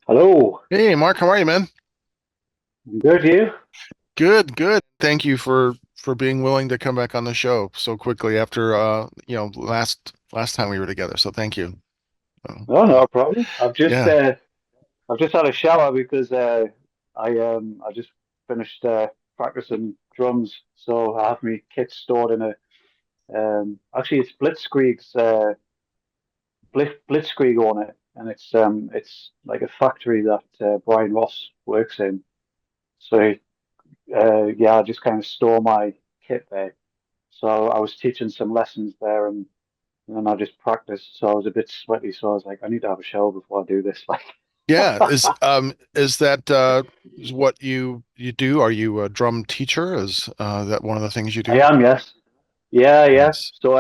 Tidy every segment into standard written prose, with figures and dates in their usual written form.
Hello. Hey, Mark, how are you, man? Good, you? Good, good. Thank you for being willing to come back on the show so quickly after last time we were together. So thank you. No, Yeah. no problem. Yeah. I've just had a shower because I just finished practicing drums, so I have my kit stored in a actually it's Blitzkrieg on it, and it's like a factory that Brian Ross works in. So yeah, I just kind of store my kit there. So I was teaching some lessons there, and then I just practiced. So I was a bit sweaty, so I was like, I need to have a shower before I do this. Like, Yeah. Is that is what you do? Are you a drum teacher? Is that one of the things you I do? am, yes. Yeah, yeah. Nice. So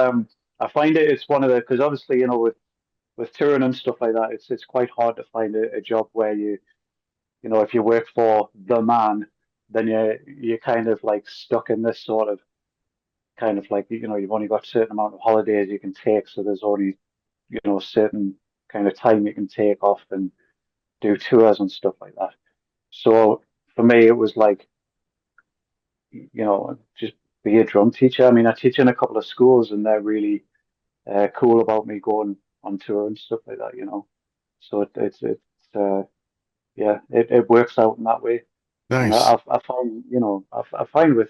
I find it's one of the because obviously with touring and stuff like that, it's quite hard to find a job where if you work for the man, then you're kind of like stuck in this sort of kind of like you've only got a certain amount of holidays you can take, so there's only certain kind of time you can take off and do tours and stuff like that. So for me, it was like just be a drum teacher. I mean, I teach in a couple of schools, and they're really cool about me going on tour and stuff like that. So it's yeah, it works out in that way. And Nice. I find I find with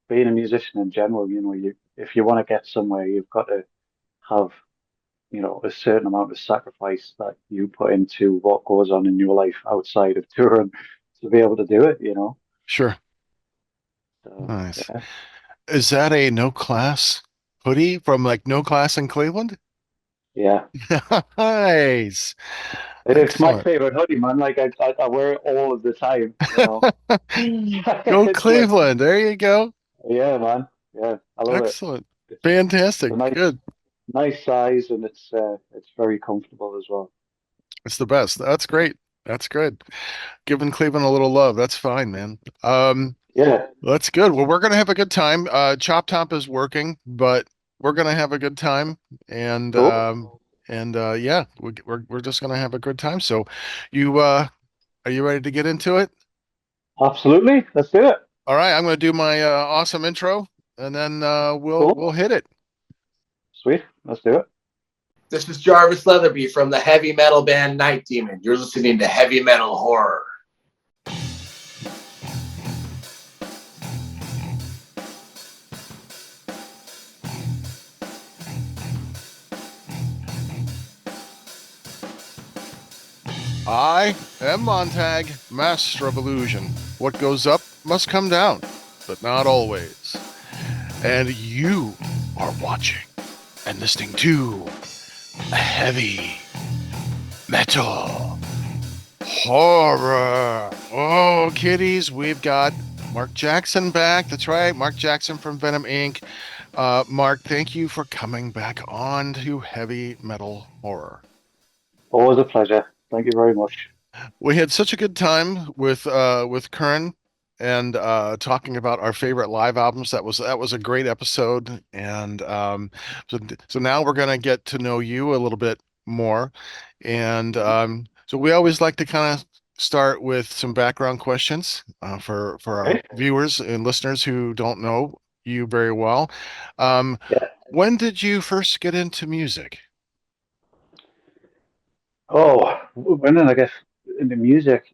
being a musician in general, you if you want to get somewhere, you've got to have a certain amount of sacrifice that you put into what goes on in your life outside of touring to be able to do it. Sure. So Nice. yeah, Is that a no class hoodie from like No Class in Cleveland? yeah. Nice. It's my Excellent. favorite hoodie, man. Like I wear it all of the time. Go It's like, Cleveland. There you go. yeah, man. Yeah, I love it. Excellent. It's a Fantastic. Good. nice size, and it's very comfortable as well. It's the best. That's great. That's good. Giving Cleveland a little love. That's fine, man. Yeah, That's good. Well, we're gonna have a good time. Chop Top is working, but we're gonna have a good time. And cool. yeah, we're just gonna have a good time. So, you are you ready to get into it? Absolutely. Let's do it. All right, I'm gonna do my awesome intro, and then we'll Cool. hit it. Sweet. Let's do it. This is Jarvis Leatherby from the heavy metal band Night Demon. You're listening to Heavy Metal Horror. I am Montag, master of illusion. What goes up must come down, but not always. And you are watching and listening to a heavy metal horror. Oh, kiddies, we've got Marc Jackson back. That's right, Marc Jackson from Venom Inc. Mark, thank you for coming back on to heavy metal horror. Always a pleasure. Thank you very much. We had such a good time with Kern and talking about our favorite live albums. That was a great episode. And so now we're gonna get to know you a little bit more. And so we always like to kind of start with some background questions for our Okay. viewers and listeners who don't know you very well. Um, Yeah. when did you first get into music? Oh, when did I get into music?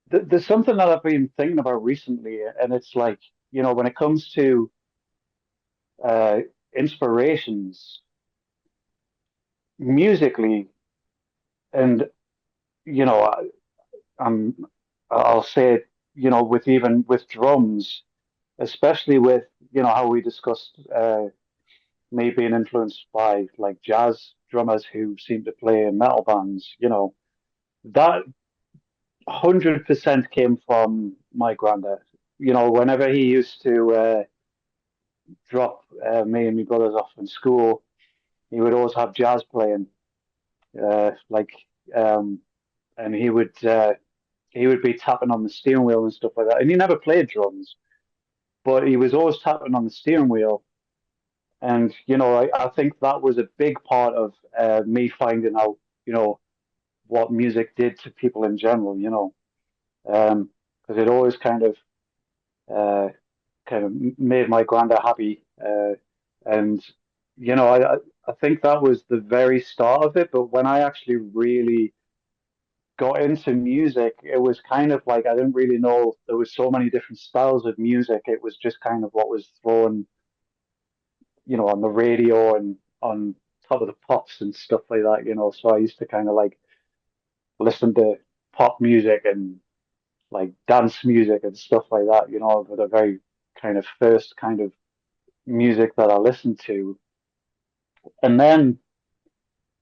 There's something that I've been thinking about recently, and it's like, when it comes to uh, inspirations musically, and you know, I, I'm, I'll say it, with even with drums, especially with, how we discussed me being influenced by like jazz drummers who seem to play in metal bands, that 100% came from my granddad. Whenever he used to drop me and my brothers off in school, he would always have jazz playing, like, um, and he would be tapping on the steering wheel and stuff like that. And he never played drums, but he was always tapping on the steering wheel. And I think that was a big part of me finding out. you know, what music did to people in general, because it always uh, kind of made my granddad happy, and I think that was the very start of it. But when I actually really got into music, it was kind of like I didn't really know there was so many different styles of music. It was just kind of what was thrown, on the radio and on top of the pops and stuff like that. So I used to kind of like listen to pop music and like dance music and stuff like that, for the very kind of first kind of music that I listened to. And then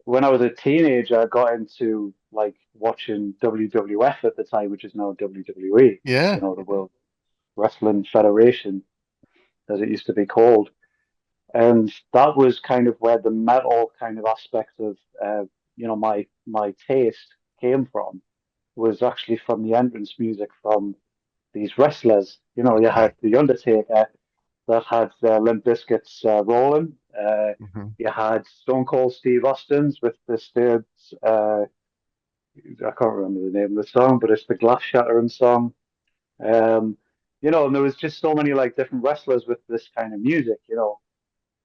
when I was a teenager, I got into like watching WWF at the time, which is now WWE, Yeah. the World Wrestling Federation, as it used to be called. And that was kind of where the metal kind of aspect of, my taste came from, was actually from the entrance music from these wrestlers. You Okay. had The Undertaker that had Limp Bizkit's Rolling. Hmm. You had Stone Cold Steve Austin's with the Stirbs. I can't remember the name of the song, but it's the Glass Shattering song. And there was just so many like different wrestlers with this kind of music,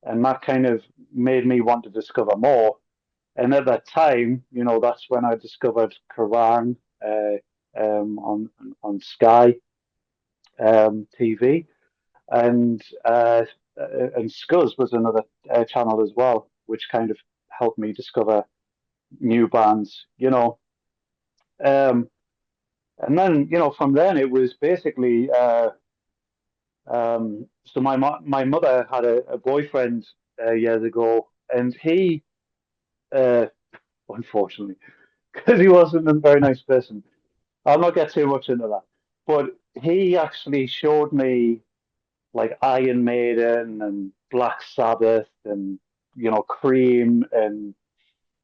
and that kind of made me want to discover more. And at that time, that's when I discovered Kerrang on Sky TV, and Scuzz was another channel as well, which kind of helped me discover new bands. Um, and then from then it was basically so my mother had a boyfriend years ago, and he uh, unfortunately, because he wasn't a very nice person. I'll not get too much into that, but he actually showed me like Iron Maiden and Black Sabbath and Cream and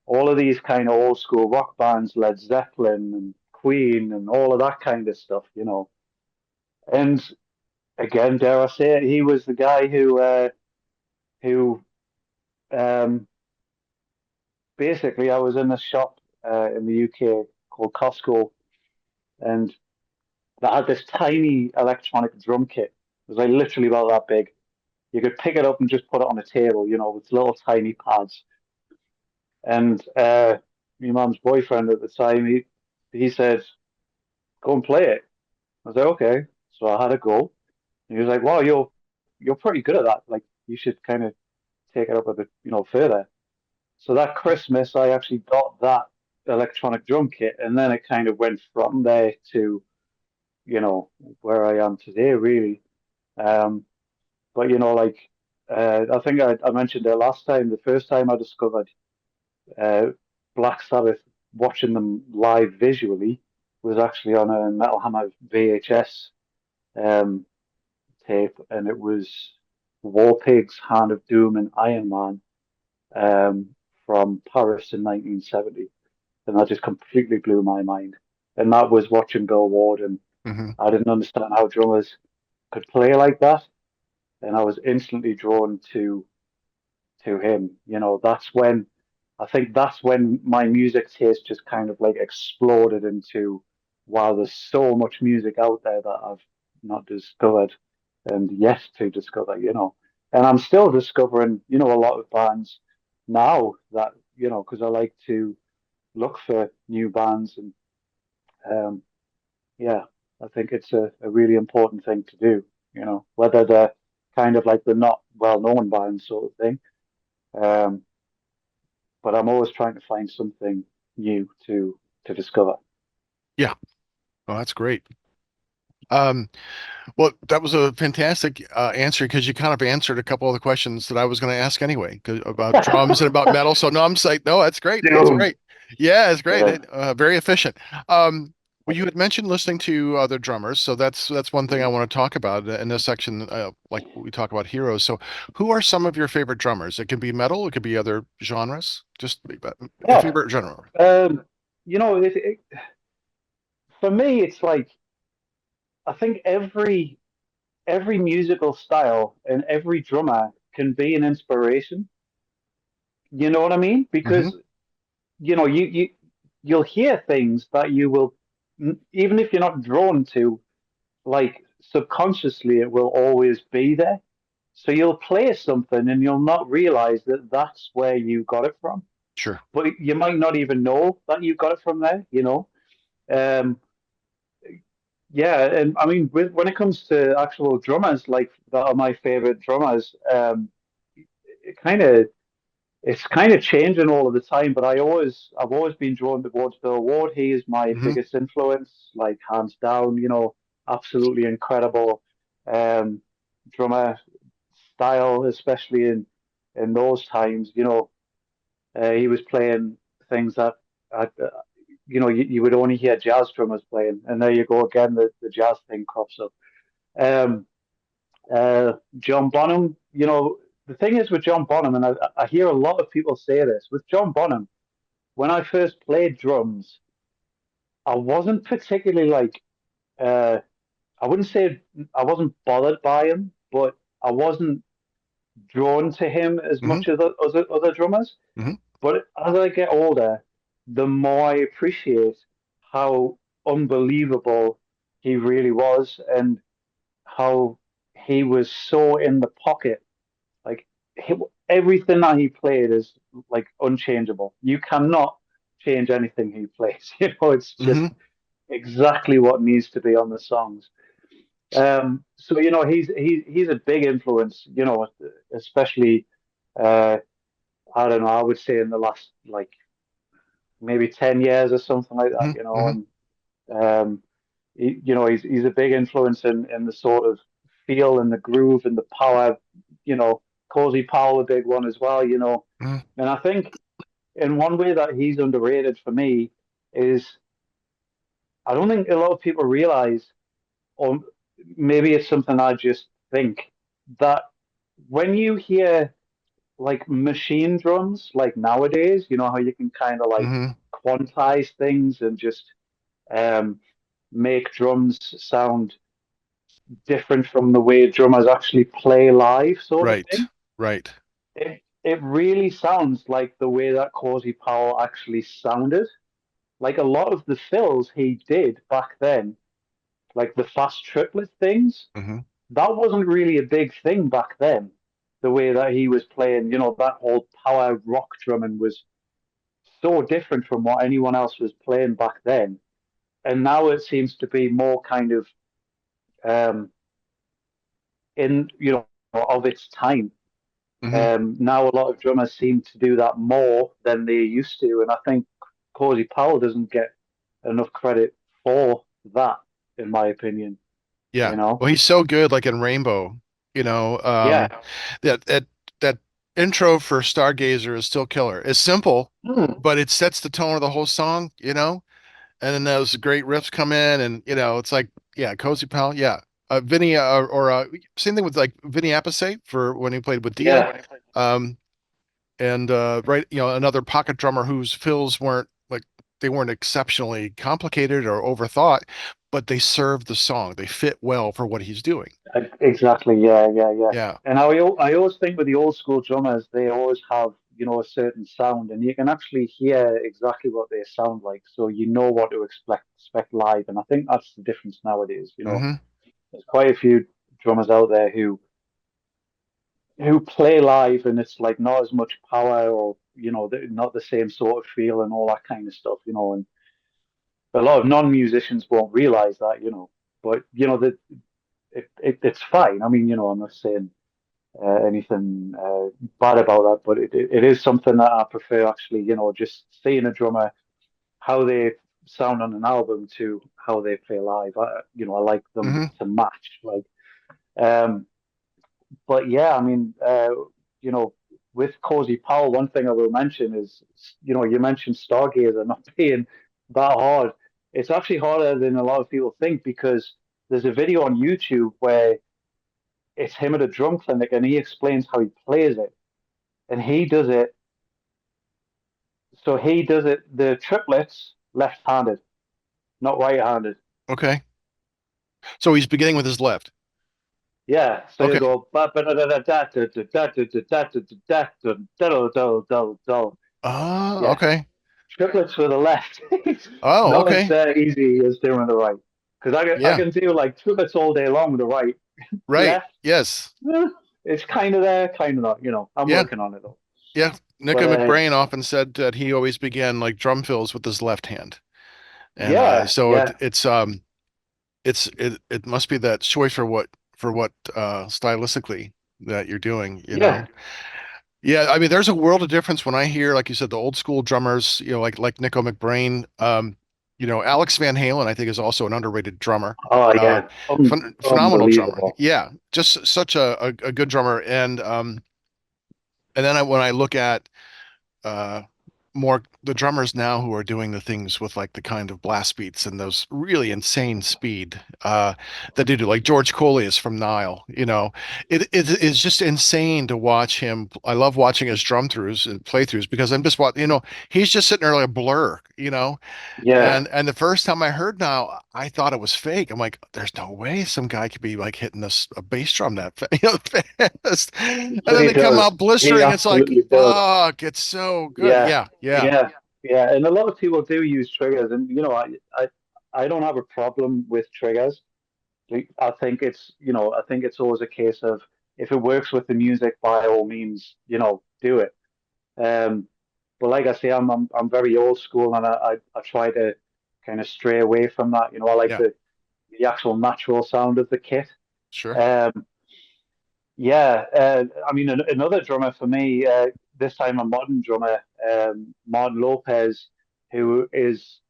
all of these kind of old school rock bands, Led Zeppelin and Queen and all of that kind of stuff. And again, dare I say it, he was the guy who um, basically I was in a shop in the UK called Costco, and that had this tiny electronic drum kit. It was like literally about that big. You could pick it up and just put it on a table, with little tiny pads. And my mum's boyfriend at the time, he said, "Go and play it." I was like, "Okay." So I had a go. And he was like, "Wow, you're pretty good at that. Like, you should kind of take it up a bit, further." So that Christmas, I actually got that electronic drum kit, and then it kind of went from there to you know where I am today, really. Um, but like I think I mentioned it last time. The first time I discovered uh, Black Sabbath, watching them live visually, was actually on a Metal Hammer VHS um, tape, and it was War Pigs, Hand of Doom, and Iron Man um, from Paris in 1970, and that just completely blew my mind. And that was watching Bill Ward, and Hmm. I didn't understand how drummers could play like that, and I was instantly drawn to him. I think that's when my music taste just kind of like exploded into, wow, there's so much music out there that I've not discovered and yet to discover. And I'm still discovering, a lot of bands now that, because I like to look for new bands and um, yeah, I think it's a really important thing to do, whether they're kind of like the not well known bands sort of thing. Um, but I'm always trying to find something new to discover. Yeah. Oh, that's great. Um, well, that was a fantastic answer because you kind of answered a couple of the questions that I was going to ask anyway about drums and about metal. So no, I'm like, no, that's great. That's Dude. great. Yeah, it's great. Yeah. Very efficient. Well, you had mentioned listening to other drummers, so that's one thing I want to talk about in this section. Like we talk about heroes. So, who are some of your favorite drummers? It can be metal, it could be other genres. Just your Yeah. favorite genre. For me, it's like I think every musical style and every drummer can be an inspiration. You know what I mean? Hmm. Because you'll hear things that you will, even if you're not drawn to, like subconsciously, it will always be there. So you'll play something and you'll not realize that that's where you got it from, Sure. but you might not even know that you got it from there. Um, yeah, and I mean, when it comes to actual drummers, like that are my favorite drummers, it kind of it's kind of changing all of the time. But I've always been drawn towards Bill Ward. He is my Hmm. biggest influence, like hands down. Absolutely incredible um, drummer style, especially in those times. He was playing things that you would only hear jazz drummers playing, and there you go again. The jazz thing crops up. Um, John Bonham, the thing is with John Bonham, and I hear a lot of people say this with John Bonham. When I first played drums, I wasn't particularly like, uh, I wouldn't say I wasn't bothered by him, but I wasn't drawn to him as Hmm. much as other drummers. Hmm. But as I get older, the more I appreciate how unbelievable he really was and how he was so in the pocket. Like he, everything that he played is like unchangeable. You cannot change anything he plays. It's just Hmm. exactly what needs to be on the songs. So he's a big influence. Especially uh, I don't know. I would say in the last like maybe 10 years or something like that. Hmm. Hmm. And he's a big influence in the sort of feel and the groove and the power. Cozy Powell, a big one as well. Hmm. And I think in one way that he's underrated for me is I don't think a lot of people realize, or maybe it's something I just think, that when you hear like machine drums, like nowadays, you know how you can kind of like Hmm. quantize things and just um, make drums sound different from the way drummers actually play live, sort of Right. thing. Right. It really sounds like the way that Cozy Powell actually sounded. Like a lot of the fills he did back then, like the fast triplet things, Hmm. that wasn't really a big thing back then. The way that he was playing, that whole power rock drumming was so different from what anyone else was playing back then. And now it seems to be more kind of um, in of its time. Hmm. Now a lot of drummers seem to do that more than they used to, and I think Cozy Powell doesn't get enough credit for that, in my opinion. Yeah. You know? Well, he's so good, like in Rainbow, you know, Yeah. um, that that that intro for Stargazer is still killer. It's simple, Hmm. but it sets the tone of the whole song, you know? And then those great riffs come in and it's like, yeah, Cozy Pal, yeah. Vinny or same thing with like Vinny Appice for when he played with Dio. Yeah. Um and right, another pocket drummer whose fills weren't like they weren't exceptionally complicated or overthought, but they served the song. They fit well for what he's doing. Exactly. Yeah. Yeah. Yeah. Yeah. And I always think with the old school drummers, they always have a certain sound, and you can actually hear exactly what they sound like, so you know what to expect live. And I think that's the difference nowadays. Hmm. There's quite a few drummers out there who play live, and it's like not as much power, or not the same sort of feel and all that kind of stuff. And a lot of non-musicians won't realize that. But that it's fine. I mean, I'm not saying anything bad about that, but it is something that I prefer, actually. Just seeing a drummer, how they sound on an album to how they play live. I like them Hmm. to match. Like, um, but yeah, I mean, you know, with Cozy Powell, one thing I will mention is, you mentioned Stargazer not being that hard. It's actually harder than a lot of people think, because there's a video on YouTube where it's him at a drum clinic and he explains how he plays it. And he does it, so he does it, the triplets left-handed, not right-handed. Okay. So he's beginning with his left. Yeah, so you Okay. go ba ba da da da da da da da da da da da da da da da da. Ah, Yeah, okay. triplets with the left. Oh, Not as okay. easy as doing the right. Because I Yeah. can do like triplets all day long with the right. Right. Left, Yes. it's kind of there, kind of not. I'm Yeah. working on it though. Yeah. Nico But McBrain often said that he always began like drum fills with his left hand. And yeah, so yeah, it must be that choice for what stylistically that you're doing, you yeah. know. Yeah, I mean, there's a world of difference when I hear, like you said, the old school drummers, like Nico McBrain. Alex Van Halen, I think, is also an underrated drummer. Oh Uh, yeah, Phenomenal drummer. unbelievable. Yeah, just such a good drummer. And then when I look at uh more the drummers now who are doing the things with like the kind of blast beats and those really insane speed that they do, like George Coleus from Nile. It is just insane to watch him. I love watching his drum throughs and playthroughs because I'm just watching, he's just sitting there like a blur, Yeah, and the first time I heard Nile, I thought it was fake. I'm like, there's no way some guy could be like hitting a bass drum that fast. And but then he they come does. out He blistering. It's like, absolutely does. fuck, it's so good. Yeah, Yeah, yeah, yeah, yeah. And a lot of people do use triggers, and I don't have a problem with triggers. I think I think it's always a case of if it works with the music, by all means, do it. Um, but like I say, I'm very old school, and I try to kind of stray away from that. I like yeah, the actual natural sound of the kit. sure. Um, yeah, I mean, another drummer for me, this time a modern drummer, Martin Lopez, who is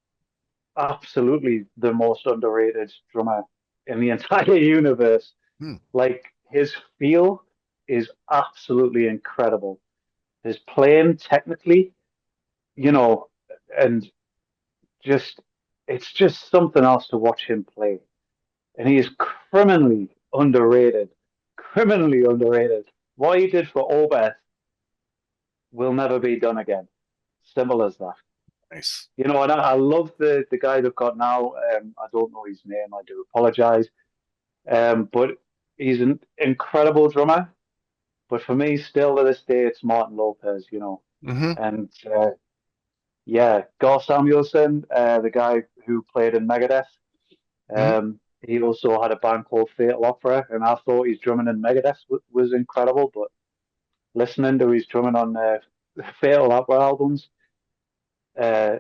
absolutely the most underrated drummer in the entire universe. Hmm. Like his feel is absolutely incredible. His playing technically, you know, and just it's just something else to watch him play. And he is criminally underrated. Criminally underrated. What he did for Obeth will never be done again. Simple as that. Nice. And I love the guy they've got now. I don't know his name. I do apologize. But he's an incredible drummer. But for me, still to this day, it's Martin Lopez. Hmm. And yeah, Gar Samuelson, the guy who played in Megadeth, Hmm. he also had a band called Fatal Opera, and I thought his drumming in Megadeth was incredible. But listening to his drumming on Fatal Opera albums, uh,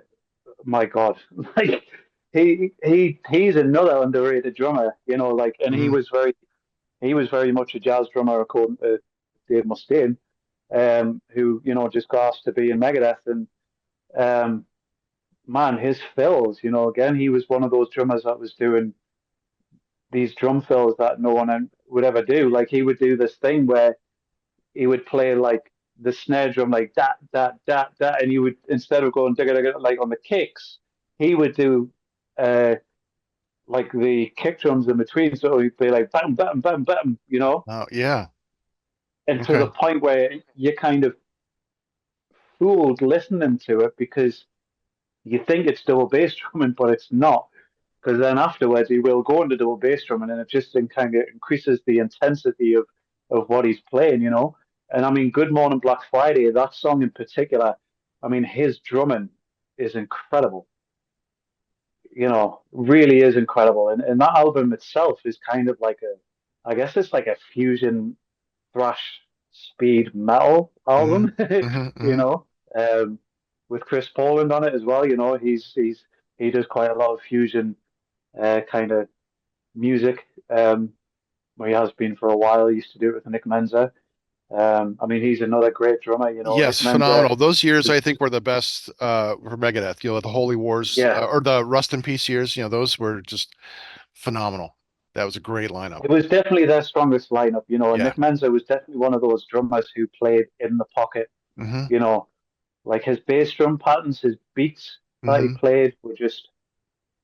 my God, like he's another underrated drummer. And he Hmm. was very much a jazz drummer according to Dave Mustaine, who just got asked to be in Megadeth, and um, man, his fills, again, he was one of those drummers that was doing these drum fills that no one would ever do. Like he would do this thing where he would play like the snare drum like that, that, that, that, and he would instead of going digga, digga, like on the kicks, he would do uh like the kick drums in between. So he'd play like bam, bam, bam, bam. Oh, yeah. And to the Okay. point where you kind of fooled listening to it because you think it's double bass drumming, but it's not. Because then afterwards he will go into double bass drumming, and it just kind of increases the intensity of what he's playing. And I mean, Good Morning Black Friday, that song in particular, I mean, his drumming is incredible. Really is incredible. And that album itself is kind of like I guess it's like a fusion thrash speed metal Hmm. album, Hmm. you Hmm. know, um, with Chris Poland on it as well. He does quite a lot of fusion kind of music. Where he has been for a while. He used to do it with Nick Menza. I mean, he's another great drummer. Nick Yes, Menza. phenomenal. Those years I Was, think were the best for Megadeth. The Holy Wars yeah, or the Rust in Peace years. Those were just phenomenal. That was a great lineup. it was definitely their strongest lineup. And Yeah. Nick Menza was definitely one of those drummers who played in the pocket. Hmm. You know, like his bass drum patterns, his beats that he Hmm. played were just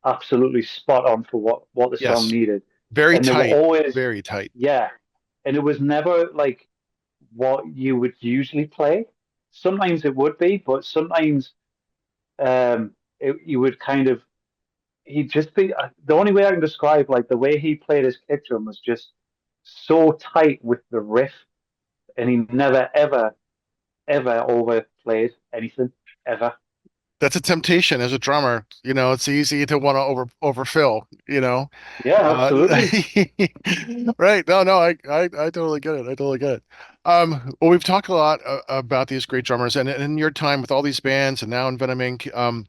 absolutely spot on for what the song Yes. needed. Very And they were tight. always, Very tight. yeah, and it was never like what you would usually play. Sometimes it would be, but sometimes you would kind of he'd just be the only way I can describe like the way he played his kick drum was just so tight with the riff, and he never ever ever overplayed anything ever. That's a temptation as a drummer. It's easy to want to overfill, Yeah, Uh, absolutely. right. No, no, I totally get it. I totally get it. Well, we've talked a lot about these great drummers, and in your time with all these bands, and now in Venom Inc.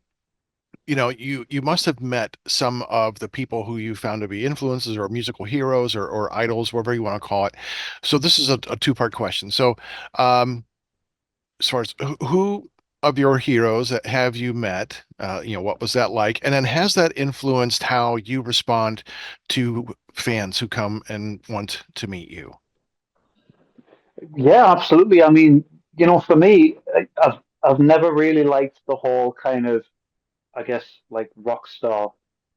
You must have met some of the people who you found to be influences or musical heroes or idols, whatever you want to call it. So this is a two-part question. So, um, as far as who of your heroes have you met? What was that like? And then has that influenced how you respond to fans who come and want to meet you? Yeah, absolutely. I mean, for me, I've never really liked the whole kind of, I guess, like rock star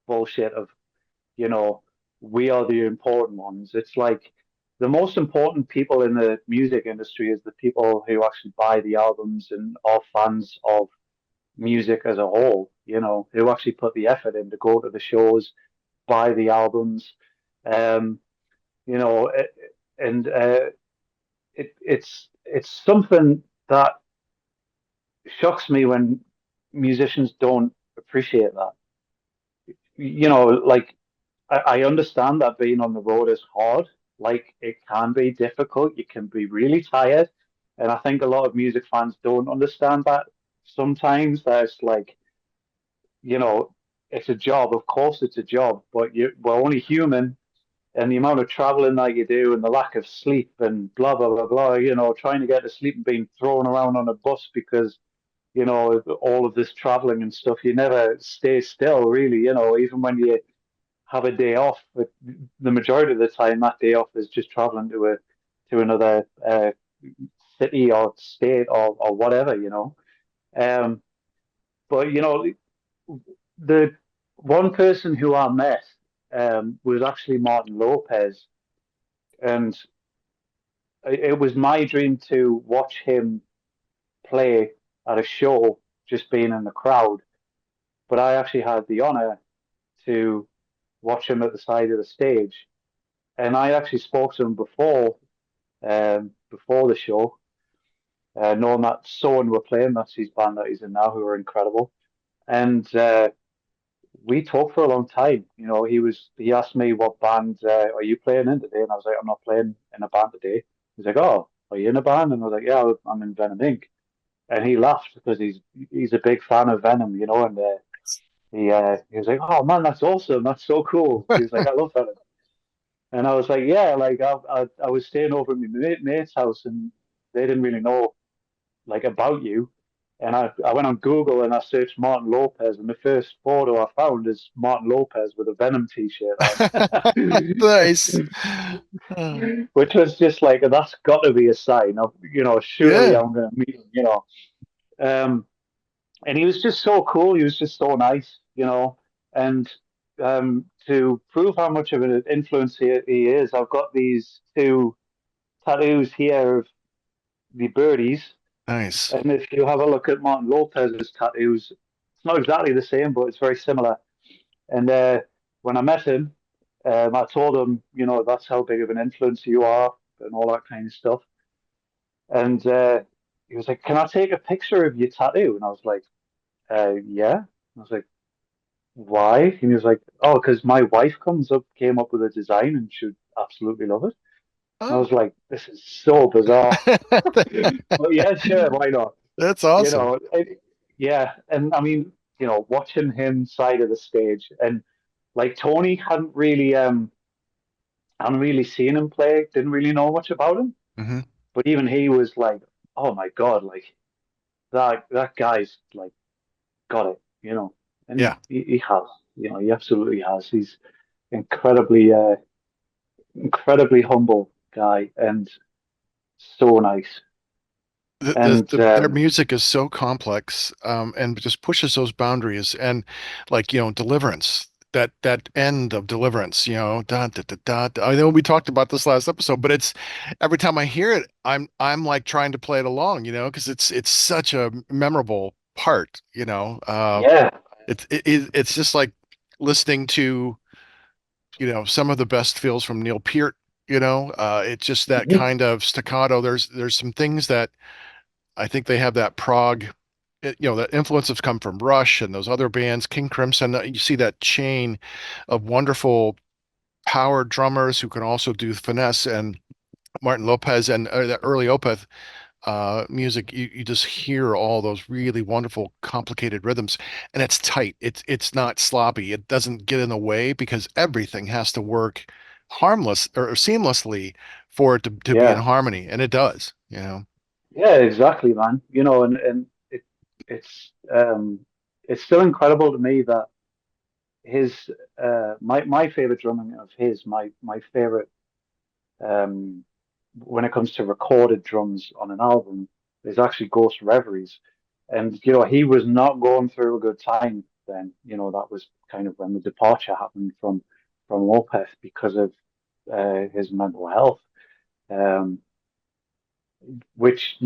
bullshit of, you know, we are the important ones. It's like the most important people in the music industry is the people who actually buy the albums and are fans of music as a whole, who actually put the effort in to go to the shows, buy the albums, um, you know, and it's something that shocks me when musicians don't appreciate that. Like I understand that being on the road is hard. Like it can be difficult. You can be really tired. And I think a lot of music fans don't understand that sometimes. That it's like, you know, it's a job. Of course it's a job, but we're only human. And the amount of traveling that you do and the lack of sleep and blah, blah, blah, blah, trying to get to sleep and being thrown around on a bus because, all of this traveling and stuff, you never stay still, really, even when you have a day off. But the majority of the time, that day off is just traveling to another city or state or whatever. Um, but the one person who I met was actually Martin Lopez, and it was my dream to watch him play at a show, just being in the crowd. But I actually had the honor to watch him at the side of the stage, and I actually spoke to him before the show, knowing that Someone were playing. That's his band that he's in now, who are incredible. And we talked for a long time. He asked me, what band are you playing in today? And I was like, I'm not playing in a band today. He's like, oh, are you in a band? And I was like, yeah, I'm in Venom Inc. And he laughed because he's a big fan of Venom, and he was like, oh man, that's awesome, that's so cool. He was like, I love Venom. And I was like, yeah, like I was staying over at my mate's house, and they didn't really know like about you. And I went on Google and I searched Martin Lopez, and the first photo I found is Martin Lopez with a Venom T-shirt Nice. on, Uh, which was just like, that's got to be a sign of, surely yeah. I'm going to meet him. Um, and he was just so cool. He was just so nice. And to prove how much of an influence he is, I've got these two tattoos here of the birdies. Nice. And if you have a look at Martin Lopez's tattoos, it's not exactly the same, but it's very similar. And when I met him, I told him, that's how big of an influence you are and all that kind of stuff. And he was like, "Can I take a picture of your tattoo?" And I was like, "Yeah." I was like, "Why?" And he was like, "Oh, because my wife came up with a design and she'd absolutely love it." And I Oh, was like, "This is so bizarre." But yeah, sure, why not? that's You awesome. know, it, yeah. And I mean, watching him side of the stage, and like Tony hadn't really seen him play, didn't really know much about him. Hmm. But even he was like, "Oh my God, like that guy's like got it." And Yeah. he has, he absolutely has. He's incredibly, incredibly humble guy and so nice. And Their music is so complex, and just pushes those boundaries, and like, Deliverance, that end of Deliverance, da, da, da, da, da. I know we talked about this last episode, but it's every time I hear it, I'm like trying to play it along, because it's such a memorable part, yeah, it's just like listening to, some of the best feels from Neil Peart, it's just that mhm, kind of staccato. There's some things that I think they have that prog the influences come from Rush and those other bands, King Crimson. You see that chain of wonderful power drummers who can also do finesse, and Martin Lopez and the early Opeth music. You just hear all those really wonderful, complicated rhythms, and it's tight. It's not sloppy. It doesn't get in the way because everything has to work harmless or seamlessly for it to be in Yeah, harmony, and it does. yeah, exactly, man. And it's still incredible to me that his my favorite drumming of his my favorite um when it comes to recorded drums on an album is actually Ghost Reveries. And he was not going through a good time then. That was kind of when the departure happened from Opeth because of his mental health. Um, which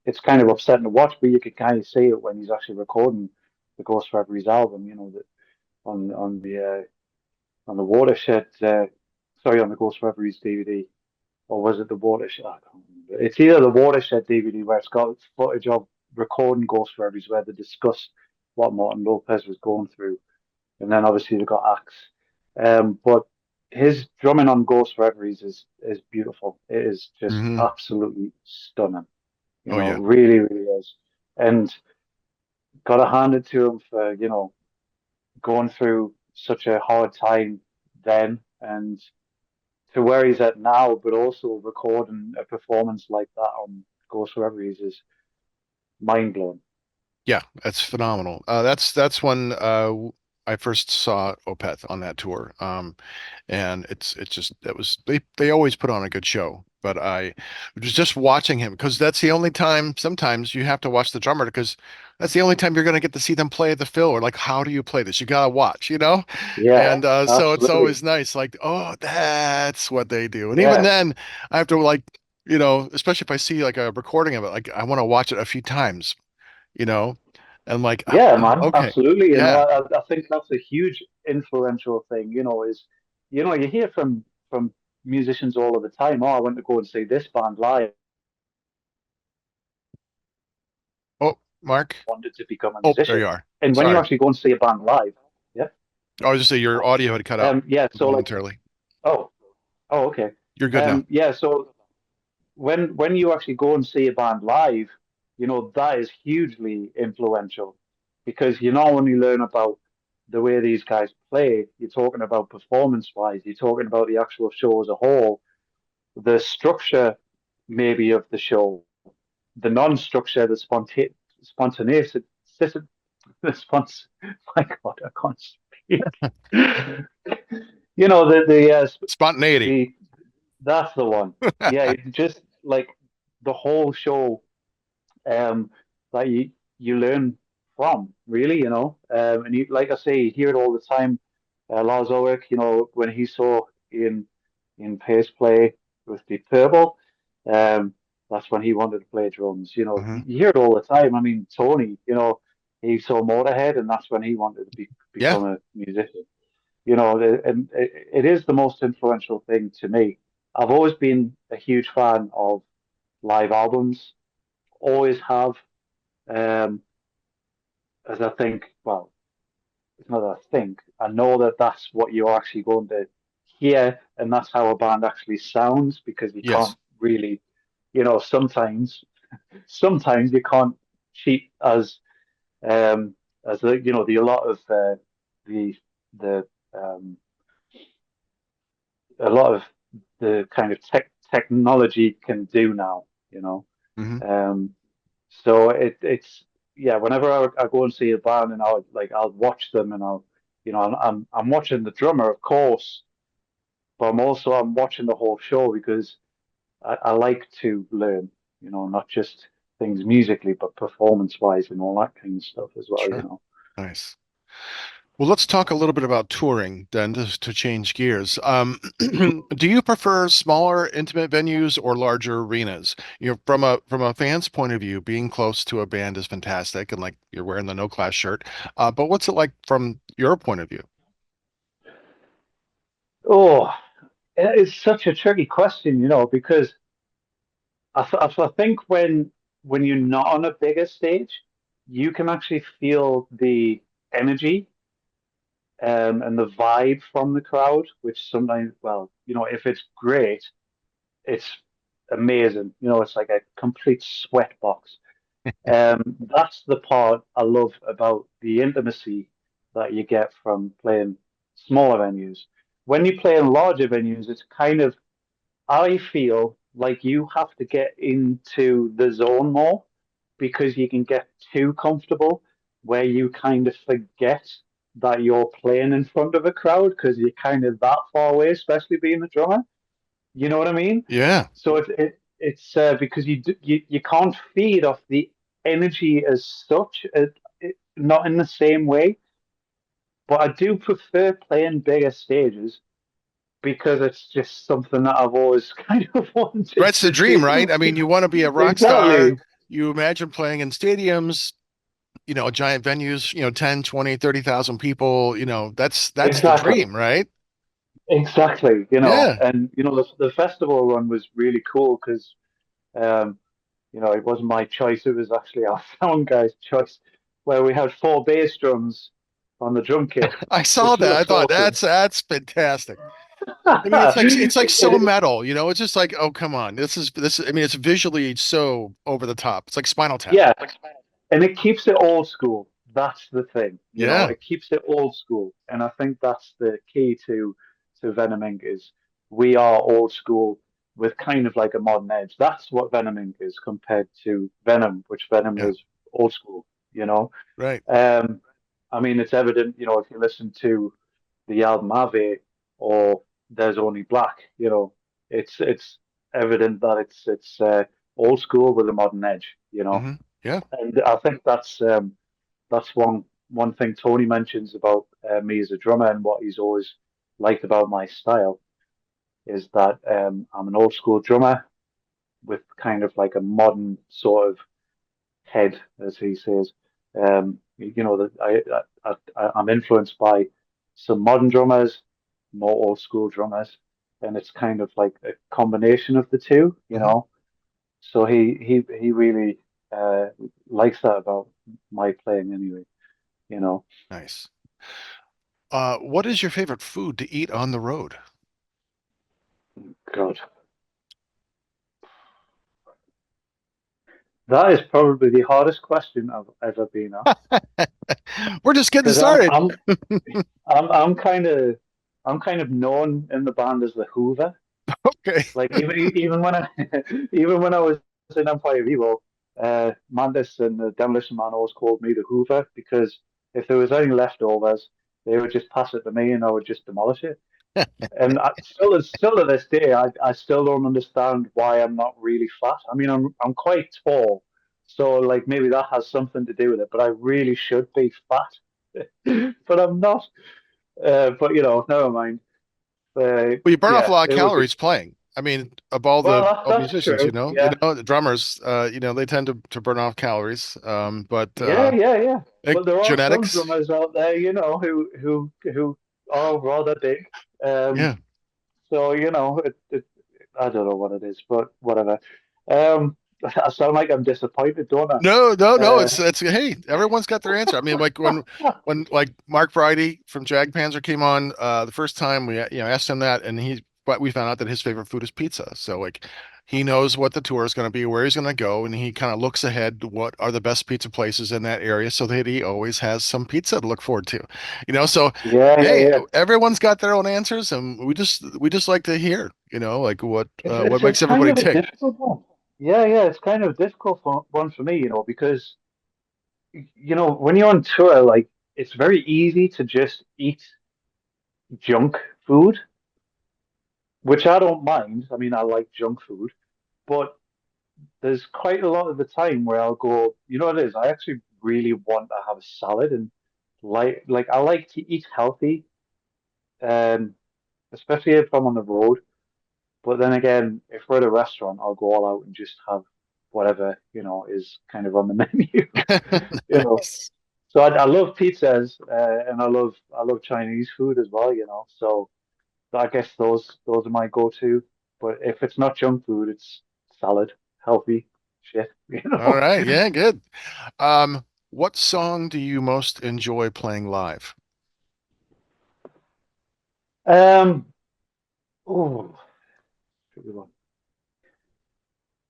it's kind of upsetting to watch, but you could kind of see it when he's actually recording the Ghost Reveries album. That on the Watershed, sorry, on the Ghost Reveries DVD, or was it the Watershed? I can't remember. It's either the Watershed DVD where it's got footage of recording Ghost Reveries where they discuss what Martin Lopez was going through, and then obviously they got Axe. But his drumming on Ghost Reveries is beautiful. It is just Hmm. absolutely stunning. Oh yeah. Really, really is. And gotta hand it to him for going through such a hard time then, and to where he's at now, but also recording a performance like that on Ghost Reveries is mind blowing. Yeah, that's phenomenal. That's when I first saw Opeth on that tour. And it's just that was they always put on a good show. But I was just watching him because that's the only time sometimes you have to watch the drummer because that's the only time you're gonna get to see them play the fill or like how do you play this? You gotta watch. Yeah, And so it's absolutely. always nice, like, oh, that's what they do. And even Yeah, then I have to like, especially if I see like a recording of it, like I want to watch it a few times you know, and like, oh, yeah, oh, man, okay, absolutely. yeah, I think that's a huge influential thing. Is you hear from musicians all of the time. Oh, I went to go and see this band live. oh, Mark, Wanted to become a oh, there musician. you are. And when you Sorry, actually go and see a band live, yeah, I was just saying your audio had cut out yeah. So like, momentarily. oh, oh, okay, You're good now. yeah. So when you actually go and see a band live, that is hugely influential because you not only learn about the way these guys play, you're talking about performance wise, you're talking about the actual show as a whole, the structure maybe of the show, the non-structure, the spontaneity, the spons. My God, I can't speak. Spontaneity. The that's the one. Yeah, just like the whole show um, that you learn from, really, and you, like I say, you hear it all the time. Lars Ulrich, when he saw in Pace play with Deep Purple, um, that's when he wanted to play drums. Hmm. You hear it all the time. I mean, Tony, he saw Motorhead, and that's when he wanted to Yeah, become a musician. And it is the most influential thing to me. I've always been a huge fan of live albums, always have. Um, as I think, well, it's not that I think, I know that that's what you're actually going to hear, and that's how a band actually sounds because you yes, can't really, sometimes you can't cheat as the a lot of the the um, a lot of the kind of technology can do now, you know. hmm Um, so it's yeah. Whenever I go and see a band, and I'll watch them, and I'm watching the drummer, of course, but I'm watching the whole show because I like to learn, not just things musically, but performance wise and all that kind of stuff as well. sure, nice. Well, let's talk a little bit about touring then to change gears. Do you prefer smaller, intimate venues or larger arenas? From a fan's point of view, being close to a band is fantastic, and like you're wearing the No Class shirt. But what's it like from your point of view? Oh, it's such a tricky question, because I think when you're not on a bigger stage. you can actually feel the energy and the vibe from the crowd, which sometimes, well, if it's great, it's amazing. It's like a complete sweat box. That's the part I love about the intimacy that you get from playing smaller venues. When you play in larger venues, it's kind of, I feel like you have to get into the zone more because you can get too comfortable where you kind of forget that you're playing in front of a crowd because you're kind of that far away, especially being a drummer. You know what I mean? Yeah. So it's because you can't feed off the energy as such, not in the same way. But I do prefer playing bigger stages because it's just something that I've always kind of wanted That's the to dream, right? do. I mean, you want to be a rock star. Exactly, You imagine playing in stadiums, giant venues, 10, 20, 30,000 people, that's the exactly, dream, right? exactly. Yeah. And the festival run was really cool because um, it wasn't my choice; it was actually our sound guy's choice, where we had four bass drums on the drum kit, I saw which that. I looks thought awesome. that's fantastic. I mean, it's like so metal, It's just like, oh, come on. I mean, it's visually so over the top. It's like Spinal Tap. Yeah, and it keeps it old school. That's the thing, Yeah. it keeps it old school, and I think that's the key to Venom Inc. is we are old school with kind of like a modern edge. That's what Venom Inc. is compared to Venom, which Venom Yeah. is old school. You know, Right. um, I mean, it's evident. If you listen to the album Ave or There's Only Black, it's evident that it's old school with a modern edge. Yeah. And I think that's one thing Tony mentions about me as a drummer and what he's always liked about my style is that I'm an old school drummer with kind of like a modern sort of head, as he says. That I'm influenced by some modern drummers, more old school drummers, and it's kind of like a combination of the two. hmm So he really uh, likes that about my playing anyway. You know, Nice. What is your favorite food to eat on the road? God, that is probably the hardest question I've ever been asked We're just getting because started. I'm kind of known in the band as the Hoover. Okay. Like even when I even when I was in Empire Evo, Mandis and the Demolition Man always called me the Hoover because if there was any leftovers, they would just pass it to me and I would just demolish it. And still to this day, I still don't understand why I'm not really fat. I mean, I'm quite tall, so like maybe that has something to do with it. But I really should be fat, but I'm not. But never mind. Well, you burn off a Yeah, lot of it would be. calories playing. I mean, of all Well, the that's musicians, true. Yeah, the drummers, they tend to burn off calories. But yeah. I think But there are some genetics. drummers out there, who are rather big. Um, Yeah. so I don't know what it is, but whatever. I sound like I'm disappointed, don't I? No, no, no. Uh, It's hey, everyone's got their answer. I mean, like when like Mark Friday from Jag Panzer came on the first time we asked him that, and but we found out that his favorite food is pizza. So like he knows what the tour is going to be, where he's going to go, and he kind of looks ahead to what are the best pizza places in that area, so that he always has some pizza to look forward to. So yeah, yeah, hey, yeah. everyone's got their own answers, and we just like to hear, like what It's makes kind everybody of a tick. difficult one. Yeah, yeah. It's kind of a difficult one for me, because when you're on tour, like it's very easy to just eat junk food, which I don't mind. I mean, I like junk food, but there's quite a lot of the time where I'll go, you know what it is? I actually really want to have a salad and like I like to eat healthy, um, especially if I'm on the road. But then again, if we're at a restaurant, I'll go all out and just have whatever, is kind of on the menu. you know. Nice. So I love pizzas, and I love Chinese food as well, So I guess those are my go-to. But if it's not junk food, it's salad, healthy shit, All right. Yeah, good. Um, What song do you most enjoy playing live? Um, oh, tricky one.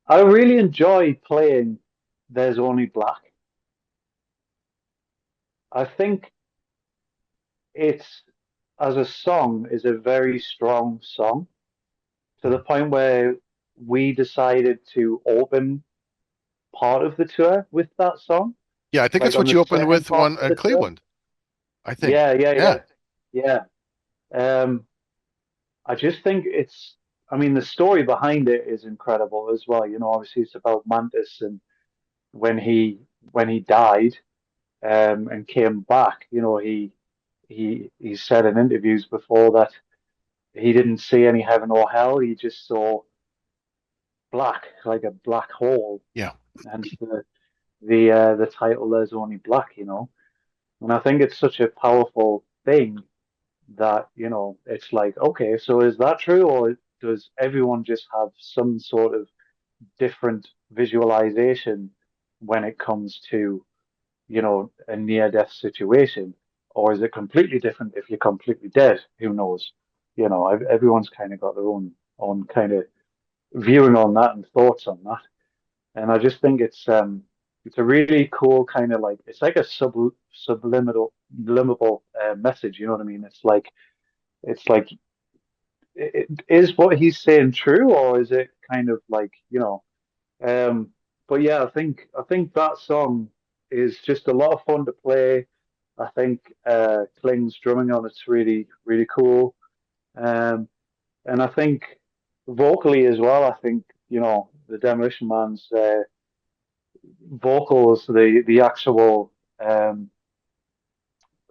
I really enjoy playing There's Only Black. I think it's, as a song, is a very strong song to the point where we decided to open part of the tour with that song, Yeah, I think like it's on what the you opened second with part one of the tour. Cleveland, I think. Yeah, yeah, Yeah. yeah, yeah. Um, I just think it's, I mean, the story behind it is incredible as well. You know, obviously it's about Mantis and when he when he died and came back. You know, he said in interviews before that he didn't see any heaven or hell. He just saw black, like a black hole. Yeah. Hence the title "There's Only Black." You know, and I think it's such a powerful thing that, you know, it's like, okay, so is that true, or does everyone just have some sort of different visualization when it comes to, you know, a near death situation? Or is it completely different if you're completely dead? Who knows? You know, everyone's kind of got their own kind of viewing on that and thoughts on that. And I just think it's a really cool kind of like, it's like a subliminal message. You know what I mean? It's like is what he's saying true, or is it kind of like, you know? But yeah, I think that song is just a lot of fun to play. I think Kling's drumming on it's really cool. Um, and I think vocally as well, I think, you know, the Demolition Man's vocals, the actual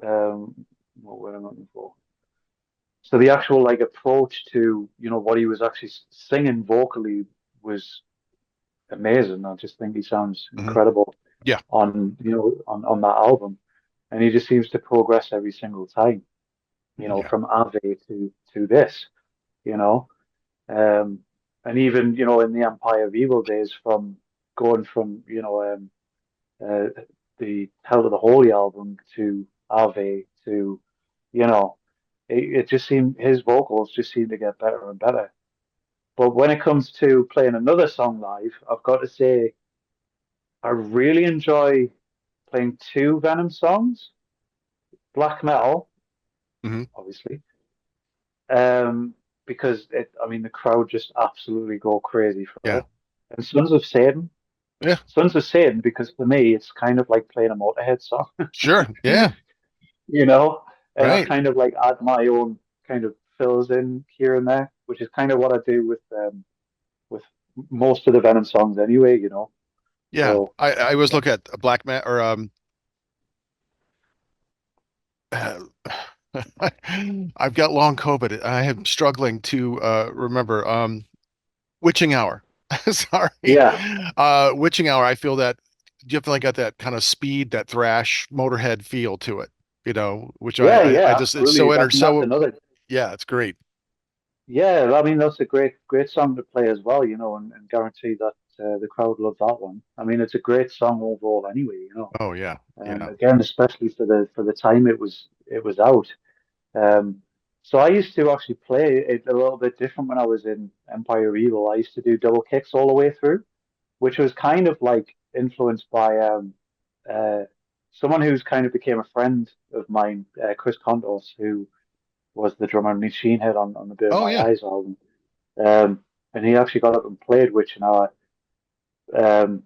um, what word am I looking for? So the actual like approach to, you know, what he was actually singing vocally was amazing. I just think he sounds Hmm. incredible Yeah. on, you know, on that album, and he just seems to progress every single time. You know, Yeah. from Ave to this, you know, um, and even, you know, in the Empire of Evil days, from going from, you know, uh, the Hell of the Holy album to Ave to, you know, it just seemed his vocals just seem to get better and better. But when it comes to playing another song live, I've got to say I really enjoy playing two Venom songs, black metal, Hmm. obviously, because I mean, the crowd just absolutely go crazy for Yeah. it. And Yeah. Sons of Satan, because for me, it's kind of like playing a Motorhead song, Sure. Yeah. you know, and I Right. kind of like add my own kind of fills in here and there, which is kind of what I do with most of the Venom songs anyway, you know. Yeah. So I was look at a black man or uh, I've got long COVID. I am struggling to remember. Witching Hour. Sorry. yeah, Witching Hour, I feel that definitely got that kind of speed, that thrash Motorhead feel to it, which yeah, I yeah, just it's so absolutely. That's so another. yeah, it's great. Yeah, I mean that's a great song to play as well, you know, and guarantee that the crowd love that one. I mean, it's a great song overall anyway, you know. Oh yeah. Yeah. Again, especially for the time it was out. Um, so I used to actually play it a little bit different when I was in Empire Evil. I used to do double kicks all the way through, which was kind of like influenced by uh, someone who's kind of became a friend of mine, Chris Contos, who was the drummer in Machine Head on the Burn Oh My yeah. Eyes album. And he actually got up and played Witch and Hour um,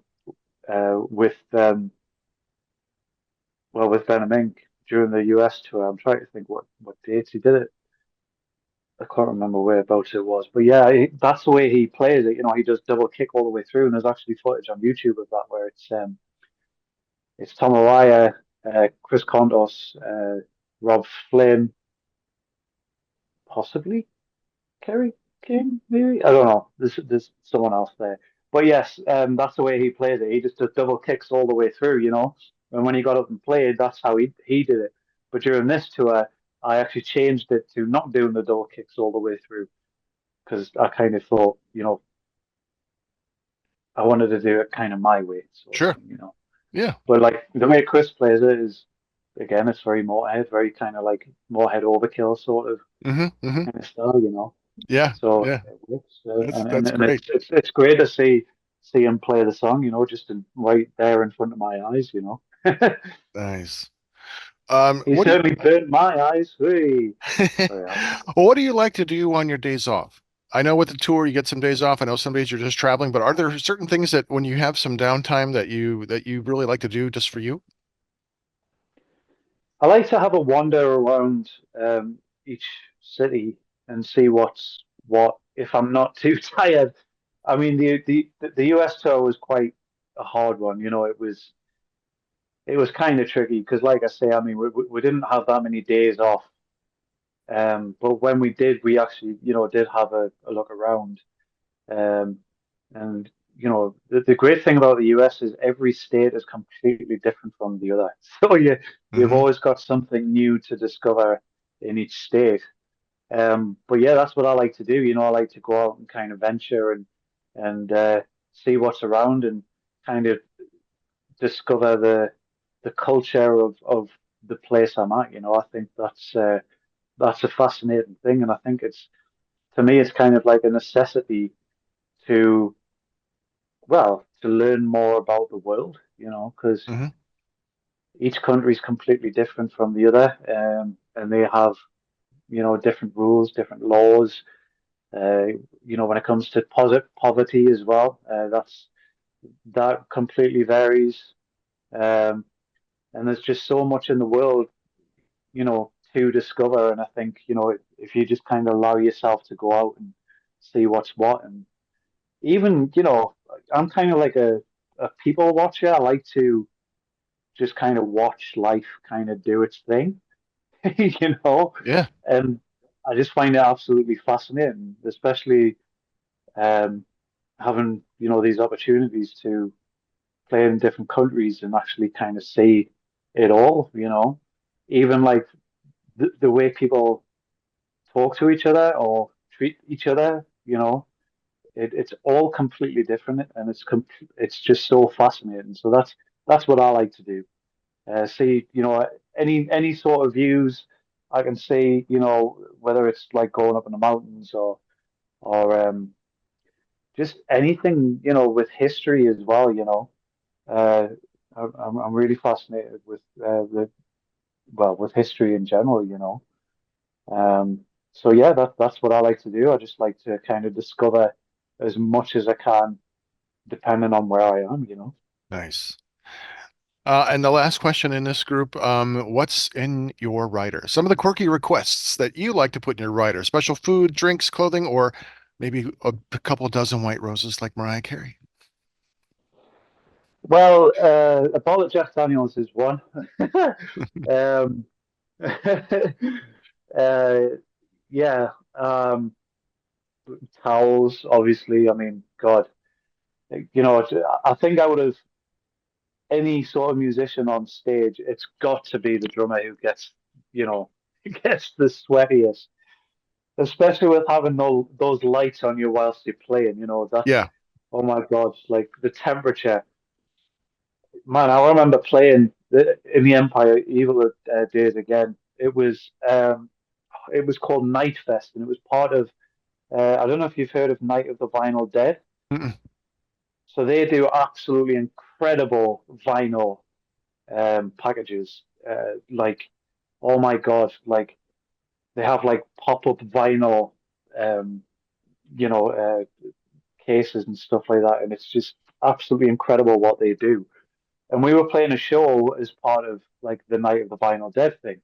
with with Venom Inc. during the US tour. I'm trying to think what dates he did it. I can't remember whereabouts it was, but yeah, that's the way he plays it. You know, he does double kick all the way through, and there's actually footage on YouTube of that where it's Tom Araya, Chris Kondos, Rob Flynn, possibly Kerry King, maybe. I don't know. There's someone else there, but yes, that's the way he plays it. He just does double kicks all the way through, you know. And when he got up and played, that's how he did it. But during this tour, I actually changed it to not doing the double kicks all the way through because I kind of thought, you know, I wanted to do it kind of my way, sort of Sure. thing, you know. Yeah. But like the way Chris plays it is, again, it's very Motorhead, very kind of like Motorhead overkill sort of Hmm. kind of style, you know. Yeah. So Yeah. it works, That's and great. it's great to see him play the song, you know, just right there in front of my eyes, you know. Nice. He What do certainly burnt my eyes. Hey. you, Sorry, well, what do you like to do on your days off? I know with the tour you get some days off. I know some days you're just traveling, but are there certain things that when you have some downtime that you really like to do just for you? I like to have a wander around each city and see what's what. If I'm not too tired, I mean the US tour was quite a hard one. You know, it was kind of tricky because, like I say, I mean we didn't have that many days off. But when we did, we actually did have a look around. Um, and the great thing about the US is every state is completely different from the other. So you've Hmm. always got something new to discover in each state. But yeah, that's what I like to do. You know, I like to go out and kind of venture and see what's around and kind of discover the culture of the place I'm at. You know, I think that's a fascinating thing, and I think it's to me it's kind of like a necessity to to learn more about the world, you know, because Hmm. each country is completely different from the other, and they have, different rules, different laws. Uh, when it comes to poverty as well, that completely varies. Um, and there's just so much in the world, to discover. And I think, if you just kind of allow yourself to go out and see what's what, and even, I'm kind of like a people watcher. I like to just kind of watch life kind of do its thing, you know. Yeah. And I just find it absolutely fascinating, especially um, having these opportunities to play in different countries and actually kind of see it all. Even like the way people talk to each other or treat each other. It's all completely different, and it's just so fascinating. So that's what I like to do. See, any sort of views I can see, whether it's like going up in the mountains or just anything, with history as well. Uh, I'm really fascinated with with history in general. Um, so yeah, that's what I like to do. I just like to kind of discover as much as I can, depending on where I am. Nice. And the last question in this group, what's in your rider? Some of the quirky requests that you like to put in your rider, special food, drinks, clothing, or maybe a couple dozen white roses like Mariah Carey. Well, a bottle of Jack Daniels is one. um, uh, yeah, towels, obviously. I mean, God, I think I would have any sort of musician on stage. It's got to be the drummer who gets, you know, gets the sweatiest, especially with having those lights on you whilst you're playing. Yeah. Oh my God, like the temperature. Man, I remember playing in the Empire Evil days again. It was called Night Fest, and it was part of. I don't know if you've heard of Night of the Vinyl Dead. Mm-mm. So they do absolutely incredible vinyl packages. Like, oh my God, like they have like pop-up vinyl, um, you know, cases and stuff like that, and it's just absolutely incredible what they do. And we were playing a show as part of like the Night of the Vinyl Dead thing,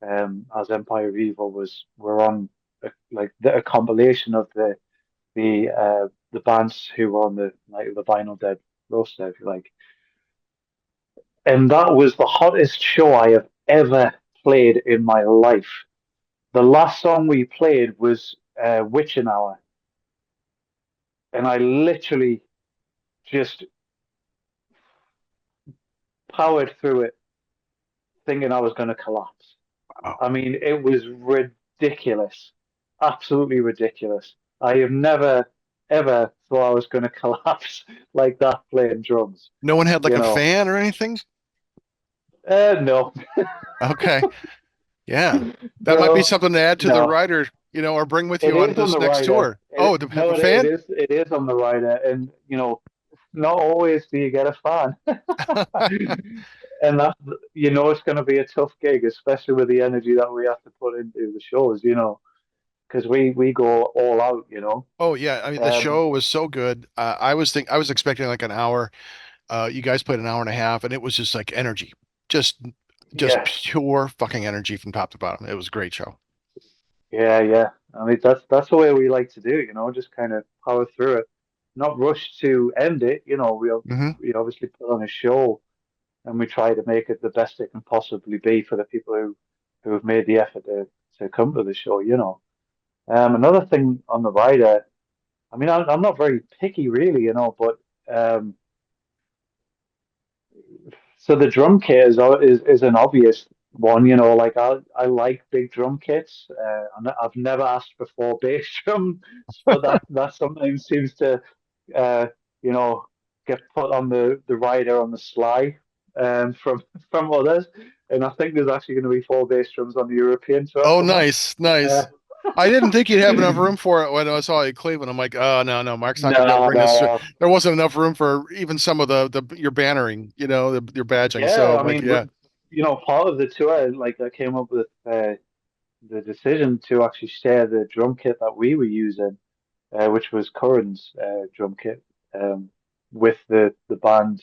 as Empire of Evil were on a compilation of the bands who were on the Night of the Vinyl Dead roster, if you like. And that was the hottest show I have ever played in my life. The last song we played was Witching Hour, and I literally just powered through it thinking I was going to collapse. Wow. I mean, it was ridiculous, absolutely ridiculous. I have never, ever thought I was going to collapse like that playing drums. No one had like You a know, fan or anything? no, Okay. Yeah. That might be no, something to add to the no. rider, or bring with It you on is on this the next rider. tour. Oh, to have No, a it fan? is. It is on the rider, and not always do you get a fan, and that it's going to be a tough gig, especially with the energy that we have to put into the shows. Because we go all out. Oh yeah. I mean, the Um, show was so good. I was expecting like an hour. You guys played an hour and a half, and it was just like energy, just just yeah, pure fucking energy from top to bottom. It was a great show. yeah, yeah. I mean, that's the way we like to do. Just kind of power through it, not rush to end it. Hmm. We obviously put on a show, and we try to make it the best it can possibly be for the people who have made the effort to come to the show. Another thing on the rider, I mean, I'm not very picky really, but um, so the drum kit is an obvious one. Like I like big drum kits. And I've never asked for four bass drum, but that sometimes seems to uh, you know get put on the rider on the sly from from others. And I think there's actually going to be four bass drums on the European tour Oh, coming. nice, Uh, nice. I didn't think you'd have enough room for it when I saw you at Cleveland. I'm like, oh no, no, Mark's not gonna be able to no, bring this. no. There wasn't enough room for even some of the your bannering, your badging. So Yeah, I'm I like, mean, yeah. part of the tour, like I came up with the decision to actually share the drum kit that we were using, which was Curran's drum kit, with the band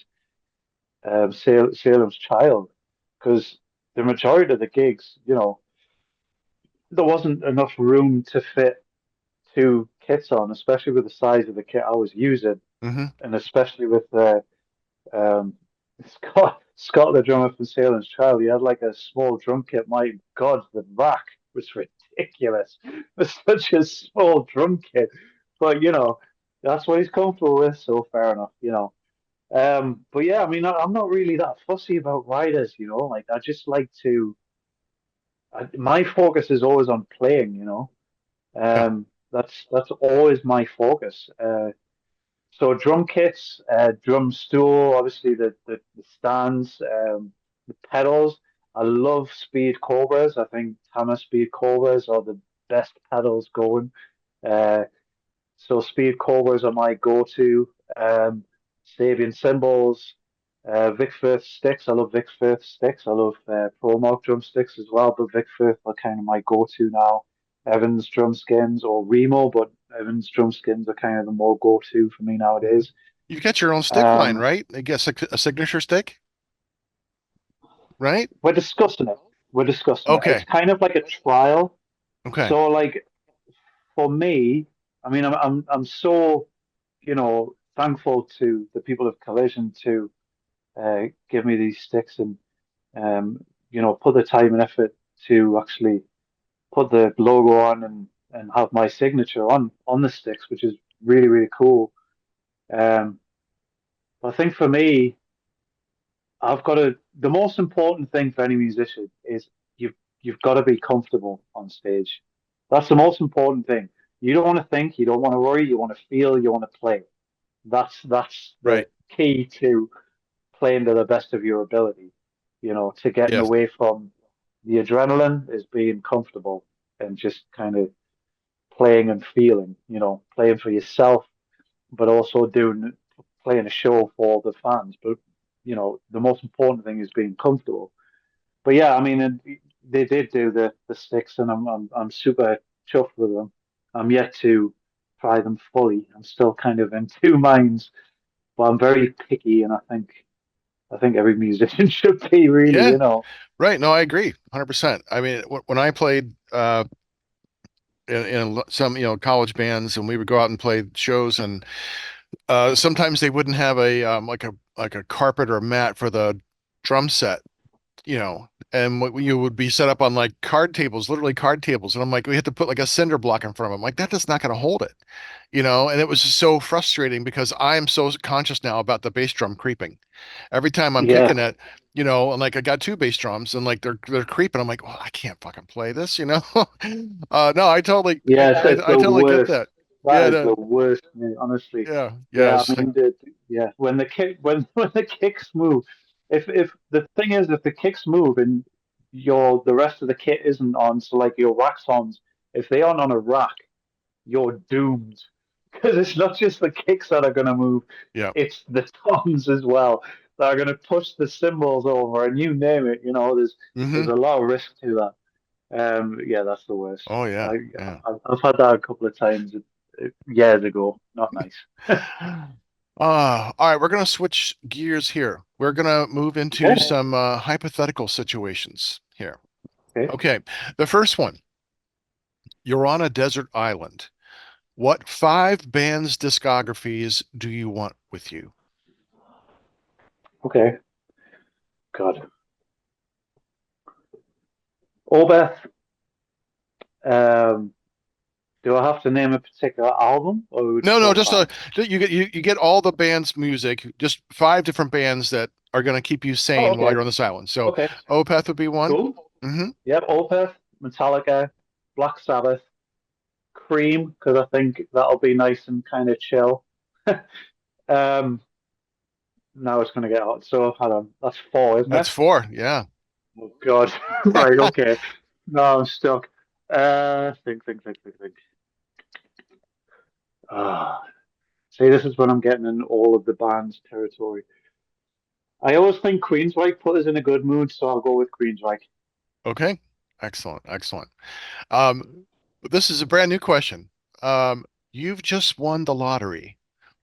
Salem's Child, because the majority of the gigs, there wasn't enough room to fit two kits on, especially with the size of the kit I was using, Hmm. and especially with the Um, Scott, the drummer from Salem's Child, he had like a small drum kit. My God, the rack was ridiculous for such a small drum kit. But that's what he's comfortable with, so fair enough. But yeah, I mean, I'm not really that fussy about riders. Like I just like to. My focus is always on playing. Yeah. That's always my focus. So drum kits, drum stool, obviously the stands, the pedals. I love Speed Cobras. I think Tama Speed Cobras are the best pedals going. Uh, so Speed Cobras are my go-to. Sabian cymbals, Vic Firth sticks. I love Vic Firth sticks. I love Pro Mark drum sticks as well, but Vic Firth are kind of my go-to now. Evans drum skins or Remo, but Evans drum skins are kind of the more go-to for me nowadays. You've got your own stick line, Um, right? I guess a signature stick, right? we're discussing it. We're discussing it. It's Okay. kind of like a trial. Okay. So like for me, I mean, I'm so thankful to the people of Collision to give me these sticks and put the time and effort to actually put the logo on and have my signature on the sticks, which is really really cool. Um, I think for me, I've got to. The most important thing for any musician is you've got to be comfortable on stage. That's the most important thing. You don't want to think, you don't want to worry, you want to feel, you want to play. That's the Right. key to playing to the best of your ability. To getting Yes. away from the adrenaline is being comfortable and just kind of playing and feeling. Playing for yourself, but also playing a show for the fans. But the most important thing is being comfortable. But yeah, I mean, they did do the sticks, and I'm super chuffed with them. I'm yet to try them fully. I'm still kind of in two minds, but I'm very picky, and I think every musician should be really, Yeah. Right. No, I agree. 100%. I mean, when I played in some, college bands and we would go out and play shows and sometimes they wouldn't have a like a carpet or a mat for the drum set, and you would be set up on like card tables, literally card tables. And I'm like, we had to put like a cinder block in front of them. Like that is not going to hold it, and it was just so frustrating because I am so conscious now about the bass drum creeping. Every time I'm yeah, kicking it, and like I got two bass drums and like they're creeping. I'm like, well, I can't fucking play this. No, I totally, yeah. It's I the totally get worst. that. That Yeah, is the no, worst, mate, honestly. yeah, yeah. Yeah, It's I like, mean, yeah, when the kick when the kicks move, if the thing is, if the kicks move and the rest of the kit isn't on, so like your rack ons, if they aren't on a rack, you're doomed because it's not just the kicks that are going to move, yeah. it's the toms as well that are going to push the cymbals over, and you name it. There's Hmm. a lot of risk to that. Yeah, that's the worst. Oh yeah, I yeah. I've had that a couple of times years ago. Not nice. All right, we're gonna switch gears here. We're gonna move into Okay. some hypothetical situations here. Okay. Okay, the first one, you're on a desert island. What five bands' discographies do you want with you? Okay. God. Obeth. Um, do I have to name a particular album, or we No, just no, go just band? you get all the band's music, just five different bands that are gonna keep you Oh, sane while okay. you're on this island. So Okay. Opeth would be one. Cool. Hmm. Yep. Opeth, Metallica, Black Sabbath, Cream, because I think that'll be nice and kind of chill. Um, Now it's going to get hot. So hold on. That's four, isn't That's it? four. Yeah. Oh God. Right. Okay. No, I'm stuck. Think. Ah, see, this is when I'm getting in all of the band's territory. I always think Queensryche put us in a good mood, so I'll go with Queensryche. Okay. Excellent. Excellent. Um, this is a brand new question. You've just won the lottery.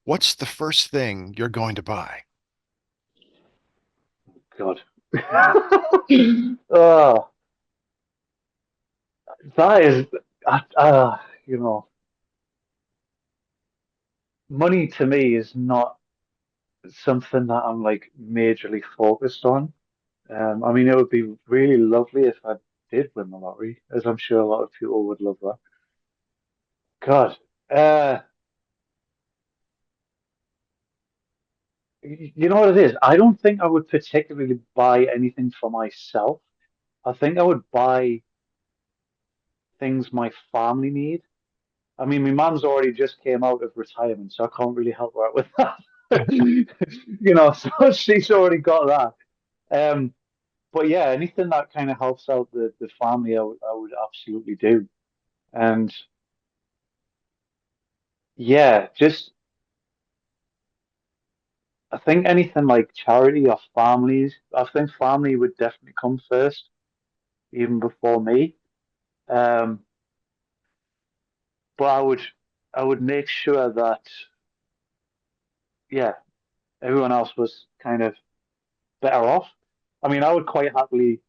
What's the first thing you're going to buy? God. Oh, that is, you know, money to me is not something that I'm like majorly focused on. I mean, it would be really lovely if I did win the lottery, as I'm sure a lot of people would love that. God, uh, you know what it is? I don't think I would particularly buy anything for myself. I think I would buy things my family need. I mean, my mum's already just came out of retirement, so I can't really help her out with that. So she's already got that. But yeah, anything that kind of helps out the family, I would absolutely do. And yeah, just I think anything like charity or families, I think family would definitely come first, even before me. Um, but I would make sure that yeah, everyone else was kind of better off. I mean, I would quite happily,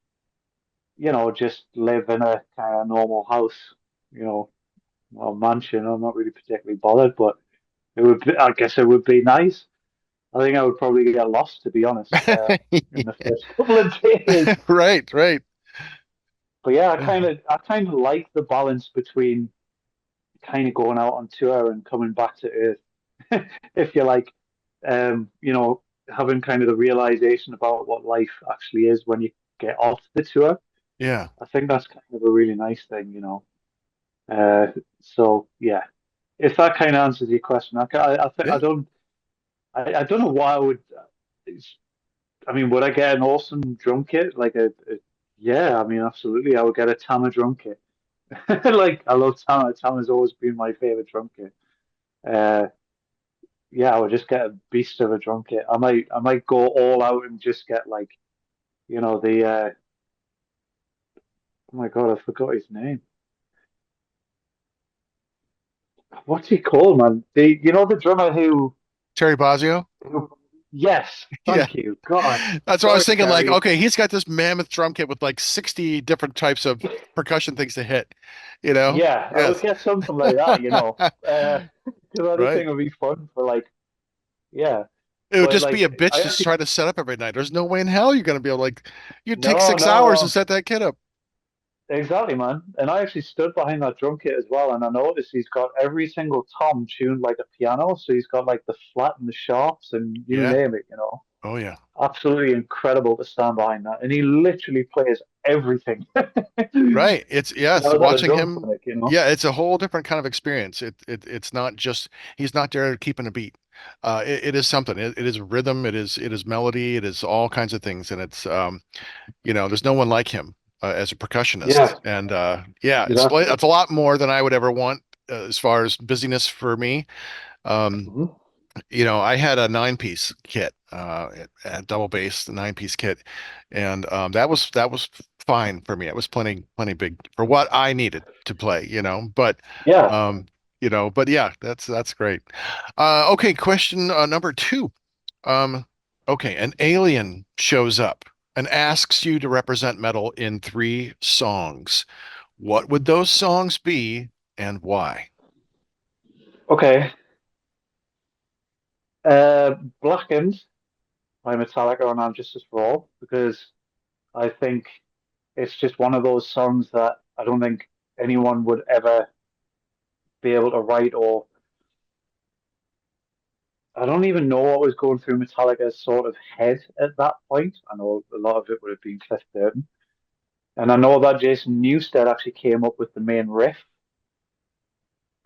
just live in a kind of normal house, you know, or mansion. I'm not really particularly bothered, but I guess it would be nice. I think I would probably get lost, to be honest, in the first couple of days. Right, right. But yeah, I kind of like the balance between kind of going out on tour and coming back to Earth, if you like. Having kind of the realization about what life actually is when you get off the tour. Yeah. I think that's kind of a really nice thing. Uh, so yeah, if that kind of answers your question, Yeah. I don't know why I would. I mean, would I get an awesome drum kit? Yeah, I mean, absolutely. I would get a Tama drum kit. Like, I love Tama. Tama's always been my favorite drum kit. Uh, yeah, I would just get a beast of a drum kit. I might go all out and just get like, the oh my God, I forgot his name. What's he called, man? The drummer Terry Bozzio. who yes, Yeah. thank you. God, That's what I sorry, was thinking. Like, Terry. okay, he's got this mammoth drum kit with like 60 different types of percussion things to hit, you know? Yeah, I would Yes. get something like that. Because I just Right. think it would be fun for like, yeah. It would But just be a like, bitch I to actually try to set up every night. There's no way in hell you're gonna be able to, like, you'd take no, 6 hours to no, set that kit up. exactly, man. And I actually stood behind that drum kit as well, and I noticed he's got every single tom tuned like a piano. So he's got like the flat and the sharps and you Yeah. name it. Oh yeah. Absolutely incredible to stand behind that, and he literally plays everything. Right. It's I yes, was at a watching drum him clinic, you know? Yeah, it's a whole different kind of experience. It's not just he's not there keeping a beat. It is something. It is rhythm. It is melody. It is all kinds of things, and it's there's no one like him as a percussionist. Yeah, And yeah, exactly. it's a lot more than I would ever want as far as busyness for me. Um, Hmm. I had a 9-piece kit, a double bass, 9-piece kit, and that was fine for me. It was plenty big for what I needed to play, But Yeah. um, but yeah, that's great. Okay, question number two. Um, okay, an alien shows up and asks you to represent metal in 3 songs. What would those songs be and why? Okay. Blackened by Metallica on "I'm Justice for All" because I think it's just one of those songs that I don't think anyone would ever be able to write, or I don't even know what was going through Metallica's sort of head at that point. I know a lot of it would have been Cliff Burton. And I know that Jason Newsted actually came up with the main riff.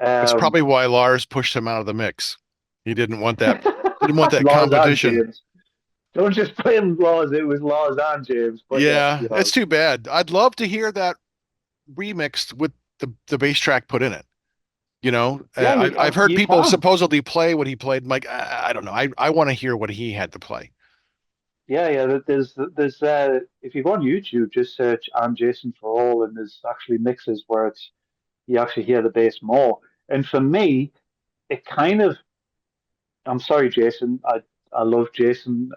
That's Um, probably why Lars pushed him out of the mix. He didn't want that Lars and competition. James. Don't just blame Lars, it was Lars and James. But yes, Yeah, it's too bad. I'd love to hear that remixed with the bass track put in it. yeah, I've heard you people can. supposedly play what he played. I'm like, I don't know. I want to hear what he had to play. Yeah, yeah. There's if you go on YouTube, just search "I'm Jason for All," and there's actually mixes where it's you actually hear the bass more. And for me, it kind of I'm sorry, Jason. I love Jason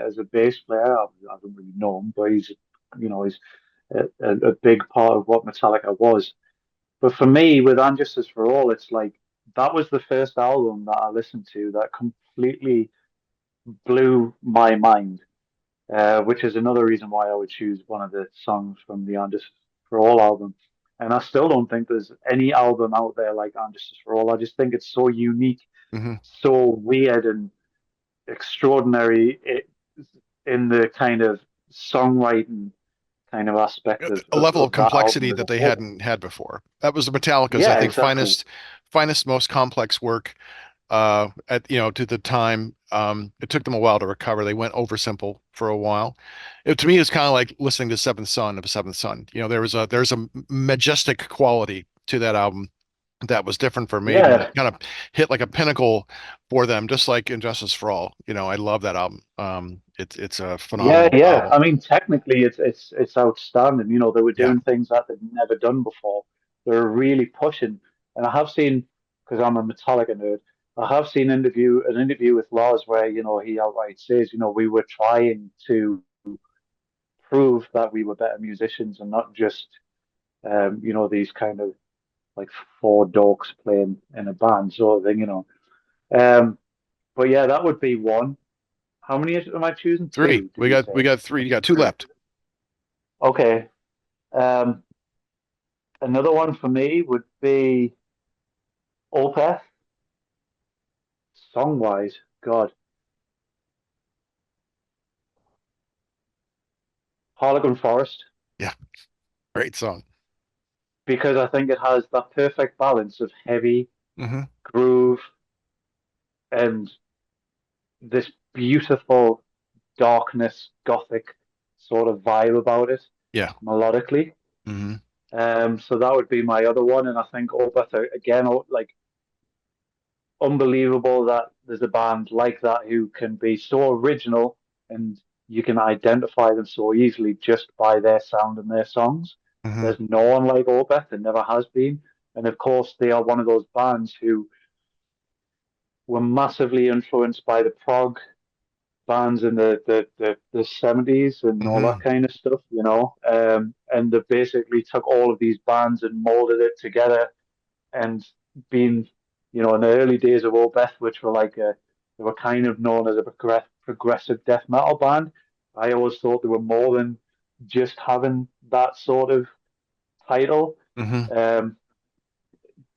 as a bass player. I don't really know him, but he's a big part of what Metallica was. But for me, with "And Justice for All," it's like that was the first album that I listened to that completely blew my mind. Which is another reason why I would choose one of the songs from the "And Justice for All" album. And I still don't think there's any album out there like "And Justice for All." I just think it's so unique, Hmm. so weird, and extraordinary in the kind of songwriting kind of aspect of, A level of of that album complexity as a that they whole. hadn't had before. That was the Metallica's, I Yeah, think, exactly. finest, most complex work to the time. It took them a while to recover. They went over simple for a while. To me, it's kind of like listening to Seventh Son of a Seventh Son. There's a majestic quality to that album that was different for Maiden. It Yeah, kind of hit like a pinnacle for them, just like Injustice for All. I love that album. It's a yeah, phenomenal yeah. album. I mean, technically, it's outstanding. They were Yeah. doing things that they've never done before. They were really pushing, and I have seen because I'm a Metallica nerd. I have seen an interview with Lars where he outright says we were trying to prove that we were better musicians and not just these kind of like four dorks playing in a band sort of thing. Um, but yeah, that would be one. How many am I choosing? Three. Two, did We you got say? we got three. You got two left. Okay. Um, Another one for me would be Opeth, song wise. God, Harlequin Forest, Yeah. Great song. because I think it has that perfect balance of heavy Hmm. groove and this beautiful darkness, gothic sort of vibe about it Yeah. melodically. Hmm. So that would be my other one, and I think Opeth again, like unbelievable that there's a band like that who can be so original and you can identify them so easily just by their sound and their songs. Hmm. There's no one like Opeth, there never has been, and of course they are one of those bands who were massively influenced by the prog bands in the 70s and all that Hmm. kind of stuff, and they basically took all of these bands and molded it together and being, in the early days of Opeth, which were they were kind of known as a progressive death metal band. I always thought they were more than just having that sort of title, Hmm. um,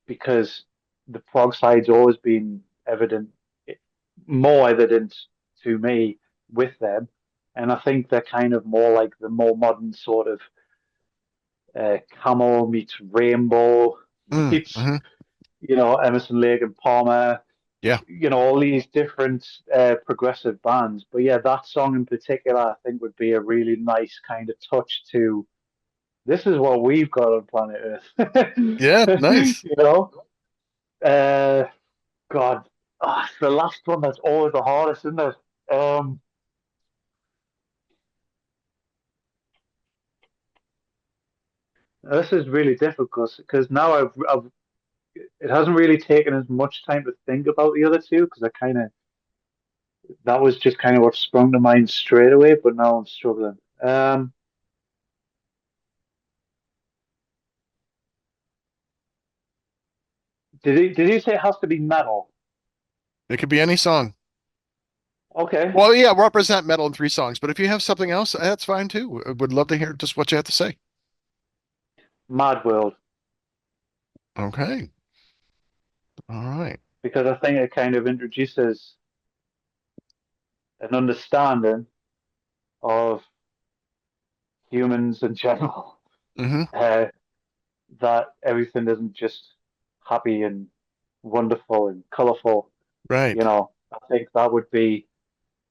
because the prog side's always been more evident to me with them. And I think they're kind of more like the more modern sort of Camel meets Rainbow Yeats, mm-hmm. Emerson, Lake and Palmer, Yeah. all these different progressive bands. But yeah, that song in particular, I think would be a really nice kind of touch to this is what we've got on planet Earth. Yeah, nice. you know, uh, God, it's the last one that's always the hardest, isn't it? This is really difficult because now it hasn't really taken as much time to think about the other two because I kind of that was just kind of what sprung to mind straight away, but now I'm struggling. Did he say it has to be metal? It could be any song. Okay, Well, yeah, represent metal in 3 songs, but if you have something else, that's fine too. I would love to hear just what you have to say. Mad World, Okay. All right. because I think it kind of introduces an understanding of humans in general, Mm-hmm. uh, that everything isn't just happy and wonderful and colorful. Right. I think that would be.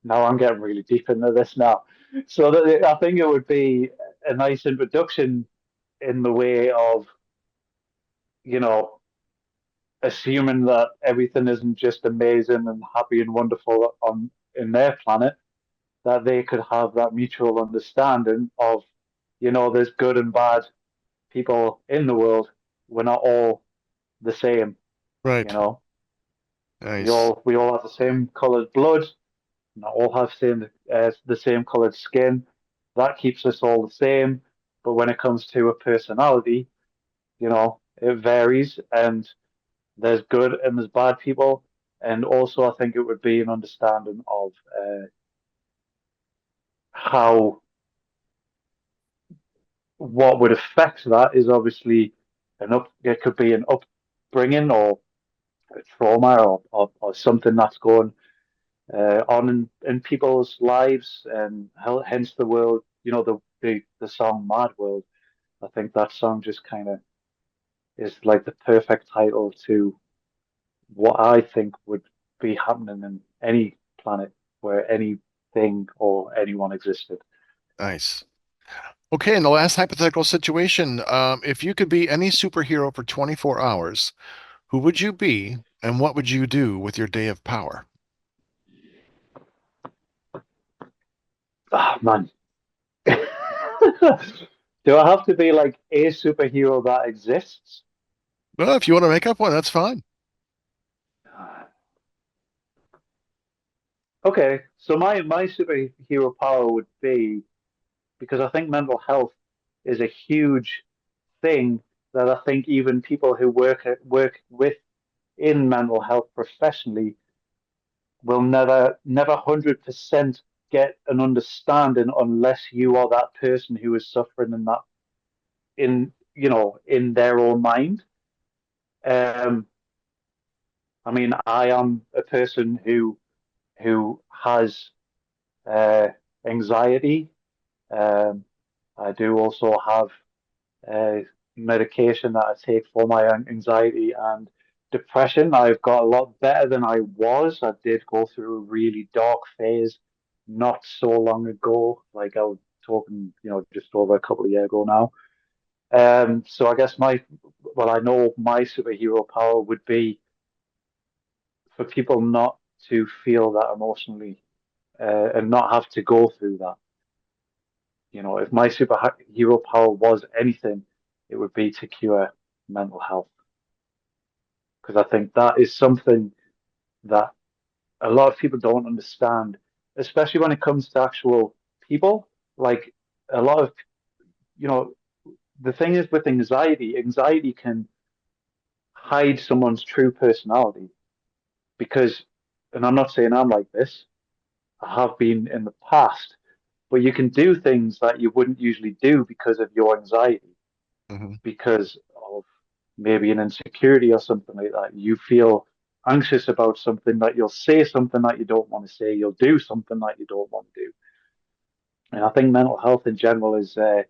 Now I'm getting really deep into this now. So I think it would be a nice introduction in the way of, you know, assuming that everything isn't just amazing and happy and wonderful on in their planet, that they could have that mutual understanding of, there's good and bad people in the world. We're not all the same, you Right. know. We Nice. all we all have the same colored blood, not all have the same colored skin. That keeps us all the same. But when it comes to a personality, it varies, and there's good and there's bad people. And also, I think it would be an understanding of how what would affect that is obviously it could be an upbringing or a trauma or something that's going on in people's lives, and hence the world, the song Mad World. I think that song just kind of is like the perfect title to what I think would be happening in any planet where anything or anyone existed. Nice. Okay, in the last hypothetical situation, if you could be any superhero for 24 hours, who would you be and what would you do with your day of power? Ah, man. Do I have to be like a superhero that exists? Well, if you want to make up one, that's fine. Okay, so my superhero power would be, because I think mental health is a huge thing that I think even people who work with in mental health professionally will never 100% get an understanding unless you are that person who is suffering in that in their own mind. Um, I mean, I am a person who has anxiety. Um, I do also have uh, medication that I take for my anxiety and depression. I've got a lot better than I was. I did go through a really dark phase not so long ago. Like I was talking, just over a couple of years ago now. So I guess I know my superhero power would be for people not to feel that emotionally and not have to go through that. If my superhero power was anything, it would be to cure mental health, because I think that is something that a lot of people don't understand, especially when it comes to actual people. Like a lot of, you know, the thing is with anxiety can hide someone's true personality because, and I'm not saying I'm like this, I have been in the past, but you can do things that you wouldn't usually do because of your anxiety, Hmm. because of maybe an insecurity or something like that. You feel anxious about something, that you'll say something that you don't want to say, you'll do something that you don't want to do. And I think mental health in general is a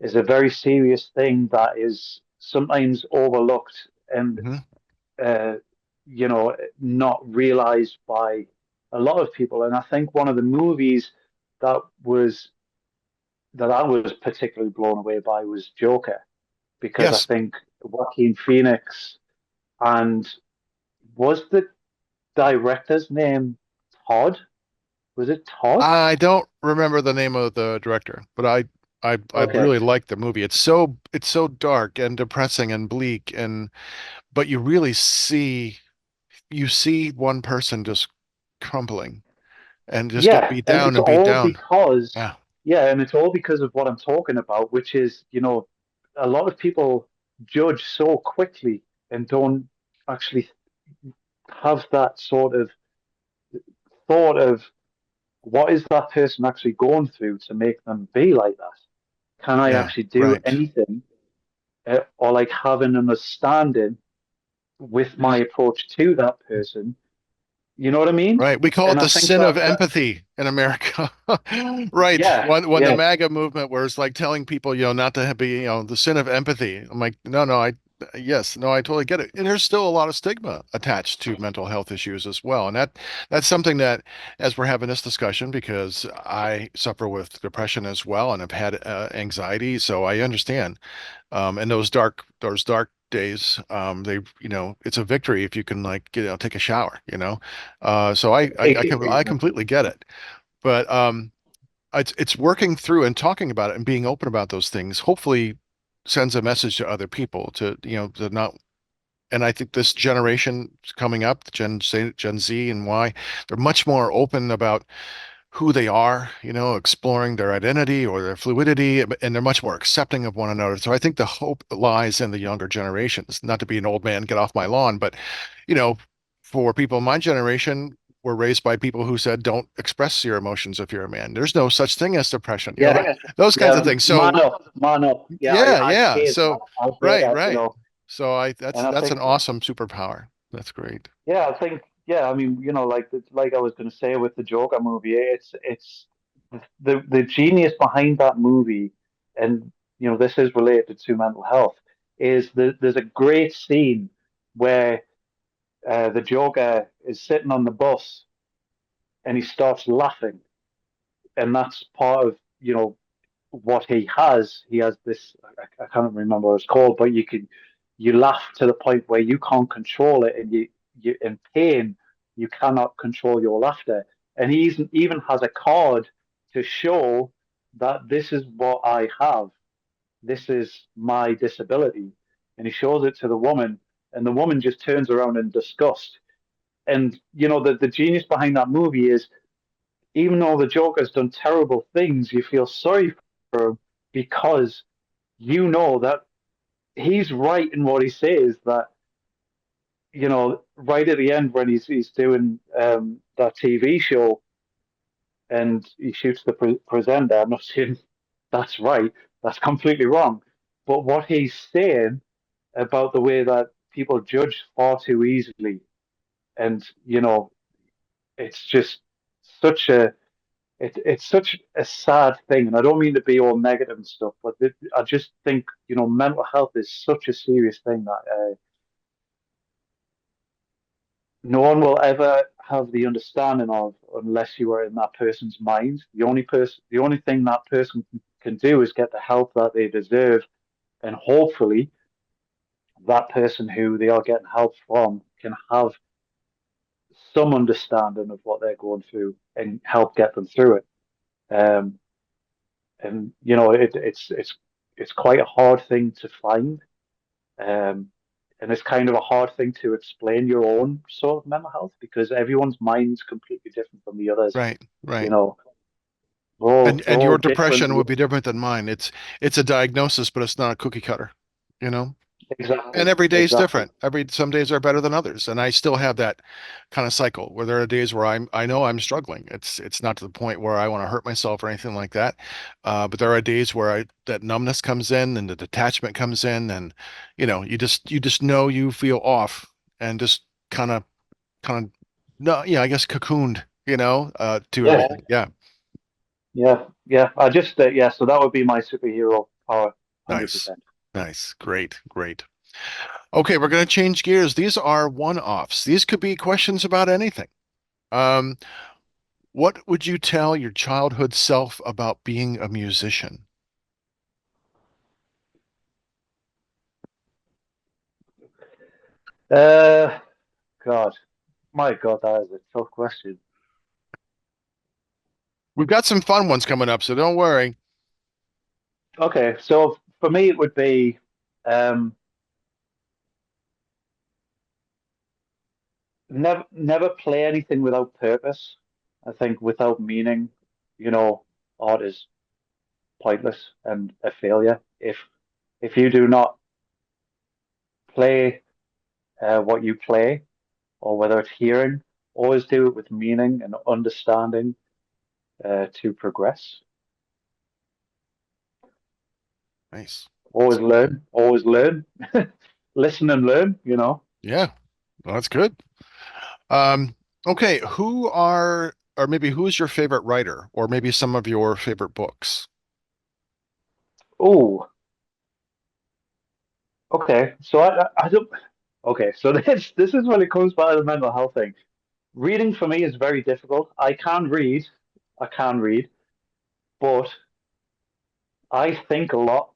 very serious thing that is sometimes overlooked and Hmm. uh, not realized by a lot of people. And I think one of the movies that was that I was particularly blown away by was Joker, because I Yes. think Joaquin Phoenix, and was the director's name Todd? Was it Todd? I don't remember the name of the director, but I Okay. really like the movie. It's so dark and depressing and bleak, and but you see one person just crumbling and just get Yeah, beat and down it's and beat all down. because, Yeah. yeah, and it's all because of what I'm talking about, which is, a lot of people judge so quickly and don't actually have that sort of thought of what is that person actually going through to make them be like that? Can I Yeah. actually do Right. anything, or like have an understanding with my approach to that person? You know what I mean? Right. We call it And I the think sin of that empathy in America. Right. yeah, When the yeah, MAGA movement where it's like telling people, not to be, the sin of empathy. I'm like, no, no, yes, no, I totally get it. And there's still a lot of stigma attached to mental health issues as well. And that's something that, as we're having this discussion, because I suffer with depression as well and have had anxiety, so I understand. And those dark days, it's a victory if you can, like, take a shower, so I exactly. completely get it. But it's working through and talking about it and being open about those things hopefully sends a message to other people to not. And I think this generation coming up, Gen Z and Y, they're much more open about who they are, exploring their identity or their fluidity, and they're much more accepting of one another. So I think the hope lies in the younger generations. Not to be an old man, get off my lawn, but you know, for people in my generation, were raised by people who said, "Don't express your emotions if you're a man. There's no such thing as depression." Yeah, Those kinds of yeah, things. man So up, man up. Yeah, yeah, I yeah. hear So that. I hear right, that. right. So I And I that's an think, awesome superpower. That's great. yeah, I think, yeah. I mean, like I was going to say with the Joker movie, it's the genius behind that movie, and this is related to mental health. Is there's a great scene where the Joker is sitting on the bus and he starts laughing, and that's part of what he has. He has this. I can't remember what it's called, but you laugh to the point where you can't control it, and you in pain you cannot control your laughter. And he even has a card to show that this is what I have. This is my disability, and he shows it to the woman, and the woman just turns around in disgust. And the genius behind that movie is, even though the Joker's done terrible things, you feel sorry for him, because that he's right in what he says. That right at the end when he's doing that TV show and he shoots the presenter. I'm not saying that's right. That's completely wrong. But what he's saying about the way that people judge far too easily, and it's just such a it's such a sad thing, and I don't mean to be all negative and stuff, but I just think mental health is such a serious thing that no one will ever have the understanding of unless you are in that person's mind. The only thing that person can do is get the help that they deserve, and hopefully that person who they are getting help from can have some understanding of what they're going through and help get them through it. Um, and it's quite a hard thing to find, um, and it's kind of a hard thing to explain your own sort of mental health, because everyone's mind's completely different from the others. Right, You right. know, And we're and all your different. depression would be different than mine. It's a diagnosis, but it's not a cookie cutter, you know? And Exactly, every day is exactly. different. Some days are better than others. And I still have that kind of cycle where there are days where I know I'm struggling. It's not to the point where I want to hurt myself or anything like that. But there are days where that numbness comes in and the detachment comes in, and you just know you feel off and just kind of no, yeah, I guess cocooned, to Yeah, everything. Yeah. yeah, yeah. I just yeah. So that would be my superhero power, hundred Nice. percent. Nice. Great. Great. Okay, we're going to change gears. These are one-offs. These could be questions about anything. Um, what would you tell your childhood self about being a musician? Uh, God, my God, that is a tough question. We've got some fun ones coming up, so don't worry. Okay, so for me, it would be um, never play anything without purpose. I think without meaning, you know, art is pointless and a failure. If you do not play what you play, or whether it's hearing, always do it with meaning and understanding to progress. Nice. Always learn, listen and learn. Yeah, well, that's good. Um, okay, or maybe who is your favorite writer, or maybe some of your favorite books? Oh, okay. So I don't. Okay, so this is when it comes back to the mental health thing. Reading for me is very difficult. I can read, but I think a lot,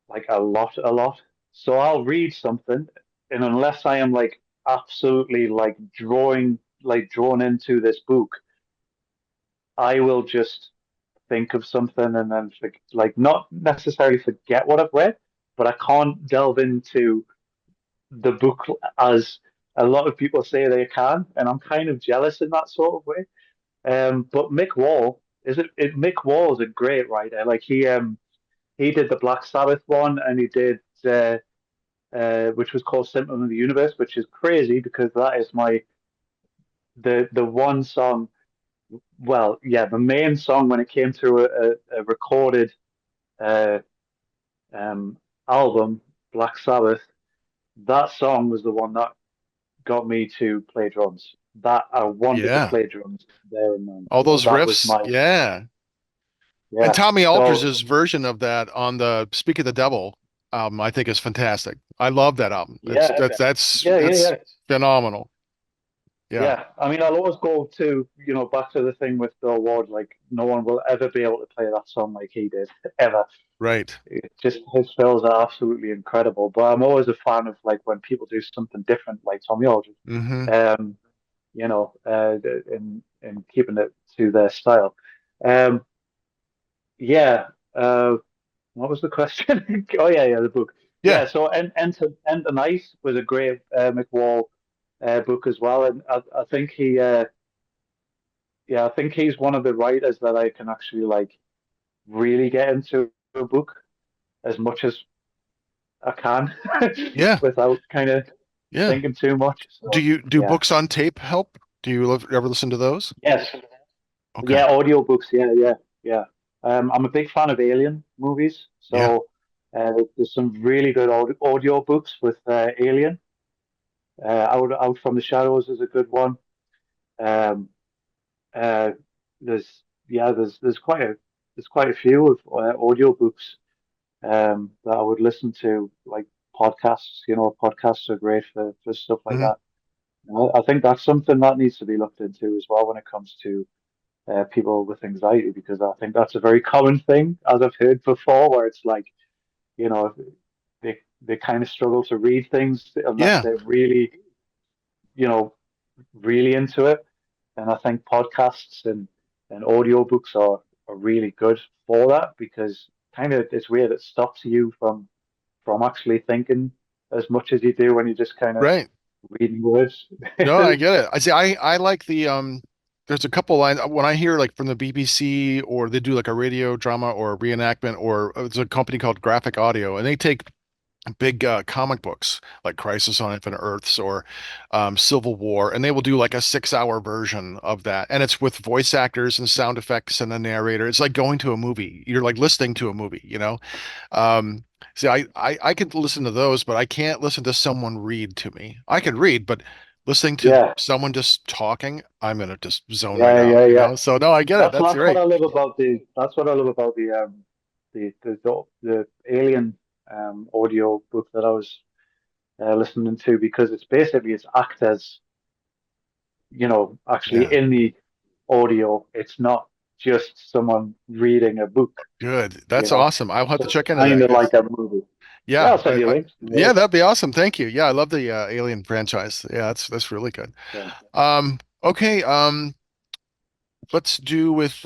like a lot. So I'll read something, and unless I am like absolutely like drawn into this book, I will just think of something and then like not necessarily forget what I've read, but I can't delve into the book as a lot of people say they can, and I'm kind of jealous in that sort of way. But Mick Wall Mick Wall is a great writer. Like he did the Black Sabbath one, and he did which was called Symptom of the Universe, which is crazy because that is the one song. Well, yeah, the main song when it came to a recorded uh, um, album, Black Sabbath. That song was the one that got me to play drums. That I wanted to Yeah, play drums there and then. all those That was riffs. my Yeah. And yeah. Tommy So Aldridge's version of that on the Speak of the Devil album, I think is fantastic. I love that album. It's yeah, that's yeah. phenomenal. Yeah, Yeah, I mean, I'll always go to, back to the thing with Bill Ward. Like, no one will ever be able to play that song like he did, ever. right. It just his fills are absolutely incredible. But I'm always a fan of like when people do something different, like Tommy Aldridge, Hmm. um, in keeping it to their style. Um, yeah. What was the question? Oh yeah, the book. Yeah. Yeah, So, Enter Night was a great McWall book as well, and I think I think he's one of the writers that I can actually like really get into a book as much as I can yeah, without kind of yeah. thinking too much. Do So you do yeah, books on tape help? Do you ever listen to those? yes, Okay. yeah, audiobooks, yeah. I'm a big fan of Alien movies, Yeah. so there's some really good audio books with Alien. Out from the Shadows is a good one. Um, uh, there's there's quite a few of audio books that I would listen to, like podcasts. Podcasts are great for stuff like Hmm. that. I think that's something that needs to be looked into as well when it comes to people with anxiety, because I think that's a very common thing, as I've heard before, where it's like, you know, they kind of struggle to read things unless Yeah. they're really, you know, really into it. And I think podcasts and audiobooks are really good for that, because kind of it's weird, it stops you from actually thinking as much as you do when you're just kind of Right. reading words. No, I get it. I see. I like the There's a couple lines when I hear like from the BBC or they do like a radio drama or a reenactment or it's a company called Graphic Audio and they take big comic books like Crisis on Infinite Earths or Civil War, and they will do like a 6 hour version of that. And it's with voice actors and sound effects and a narrator. It's like going to a movie. You're like listening to a movie, you know? Um, See, I could listen to those, but I can't listen to someone read to me. I could read, but listening to Yeah, someone just talking, I'm gonna just zone right yeah, out, yeah, you yeah. know? So no, I get it. That's That's what great. I love about the that's what I love about the Alien audio book that I was listening to, because it's actors, actually Yeah. in the audio. It's not just someone reading a book, Good. you That's know. awesome. I'll have to So check it's into kind that of like because a movie. Yeah, yeah, I'll send you a link. yeah, that'd be awesome. Thank you. Yeah, I love the Alien franchise. Yeah, that's really good. Yeah. Okay, let's do with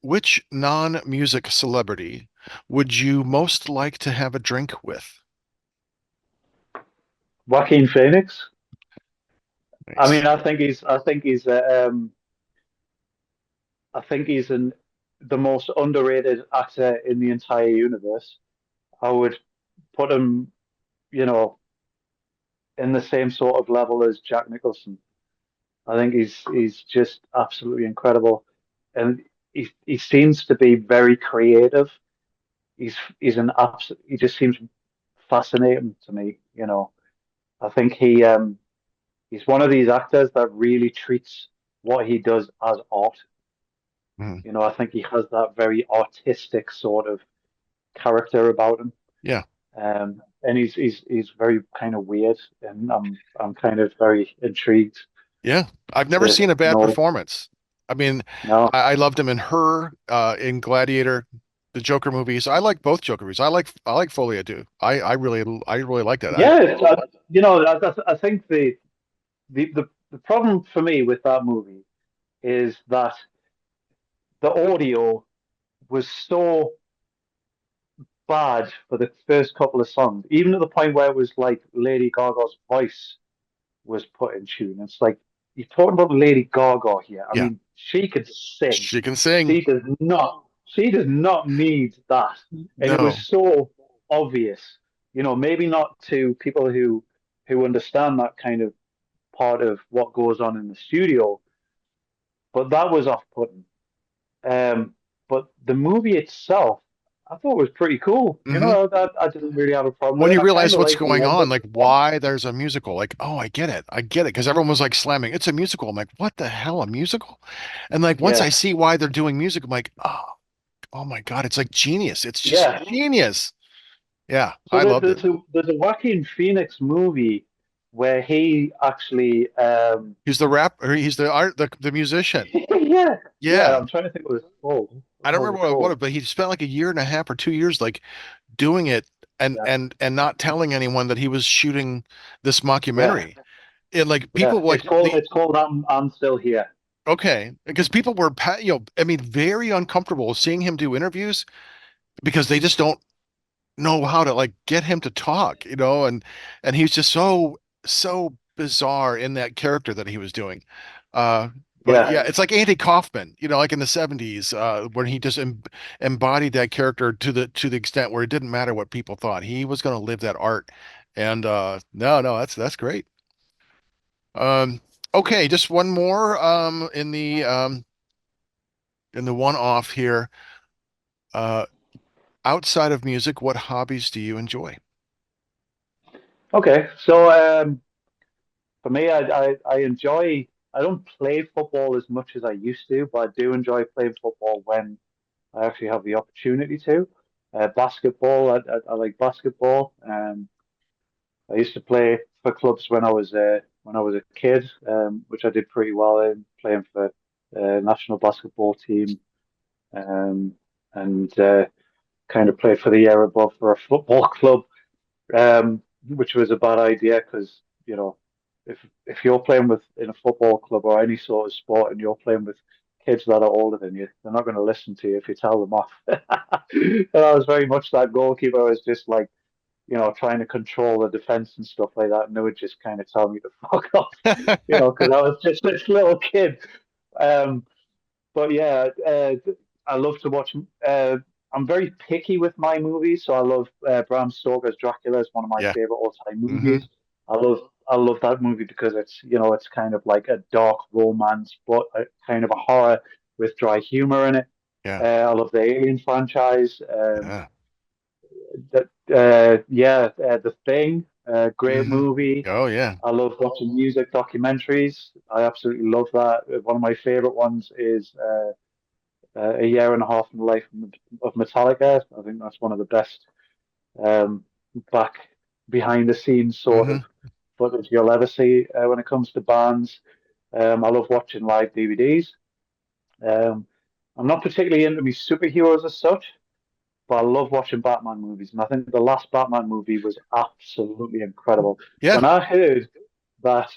which non-music celebrity would you most like to have a drink with? Joaquin Phoenix. I Nice. mean, I think he's the most underrated actor in the entire universe. I would put him, you know, in the same sort of level as Jack Nicholson. I think he's just absolutely incredible, and he seems to be very creative. He just seems fascinating to me. I think he's one of these actors that really treats what he does as art. Mhm. I think he has that very artistic sort of character about him. Yeah. And he's very kind of weird, and I'm kind of very intrigued Yeah. I've never to seen a bad know. performance. I mean, No, I loved him in Her, in Gladiator, the Joker movies. I like both Joker movies. I like Folia too. I really like that. yeah, I think the problem for me with that movie is that the audio was so bad for the first couple of songs, even to the point where it was like Lady Gaga's voice was put in tune. It's like you're talking about Lady Gaga here. I Yeah. mean, she could sing. She can sing. She does not need that. And it was No. so obvious. Maybe not to people who understand that kind of part of what goes on in the studio, but that was off-putting. Um, but the movie itself, I thought was pretty cool. Hmm. I didn't really have a problem with When it. you I kind realize of what's like the going on, ending like as well. why there's a musical, like, oh, I get it. I get it. Because everyone was like slamming, it's a musical. I'm like, what the hell, a musical? And like once I Yeah, see why they're doing music, I'm like, oh my God, it's like genius. It's just yeah. genius. Yeah, So I loved it. there's a Joaquin Phoenix movie where he actually He's the rap, or he's the art, the musician. yeah, yeah. Yeah. I'm trying to think what it's called. I don't What was remember it called? but he spent like a year and a half or 2 years like doing it and Yeah, and and not telling anyone that he was shooting this yeah, mockumentary. And like yeah. people like It's called the it's called I'm Still Here. okay, because people were I mean very uncomfortable seeing him do interviews because they just don't know how to like get him to talk, and he's just so bizarre in that character that he was doing. Uh but Yeah, yeah, it's like Andy Kaufman, like in the 70s, when he just embodied that character to the extent where it didn't matter what people thought. He was going to live that art. And no, that's great. Um okay, just one more in the one off here. Uh Outside of music, what hobbies do you enjoy? okay. So for me, I enjoy. I don't play football as much as I used to, but I do enjoy playing football when I actually have the opportunity to. Basketball, I like basketball. I used to play for clubs when I was a kid, which I did pretty well in, playing for national basketball team, um, and kind of played for the year above for a football club, which was a bad idea because if you're playing with in a football club or any sort of sport and you're playing with kids that are older than you, they're not going to listen to you if you tell them off. And I was very much that goalkeeper. I was just like trying to control the defense and stuff like that, and they would just kind of tell me to fuck off, because I was just this little kid. Um, but yeah, I love to watch. I'm very picky with my movies, so I love Bram Stoker's Dracula is one of my Yeah. favorite all-time Hmm. movies. I love that movie because it's kind of like a dark romance, but a kind of a horror with dry humor in it. Yeah. I love the Alien franchise. Yeah. The Thing, great Hmm. movie. Oh yeah. I love watching music documentaries. I absolutely love that. One of my favorite ones is A Year and a Half in the Life of Metallica. I think that's one of the best. um, back behind the scenes sort Hmm. of footage you'll ever see when it comes to bands. I love watching live DVDs. Um, I'm not particularly into me superheroes as such, but I love watching Batman movies, and I think the last Batman movie was absolutely incredible. Yeah. When I heard that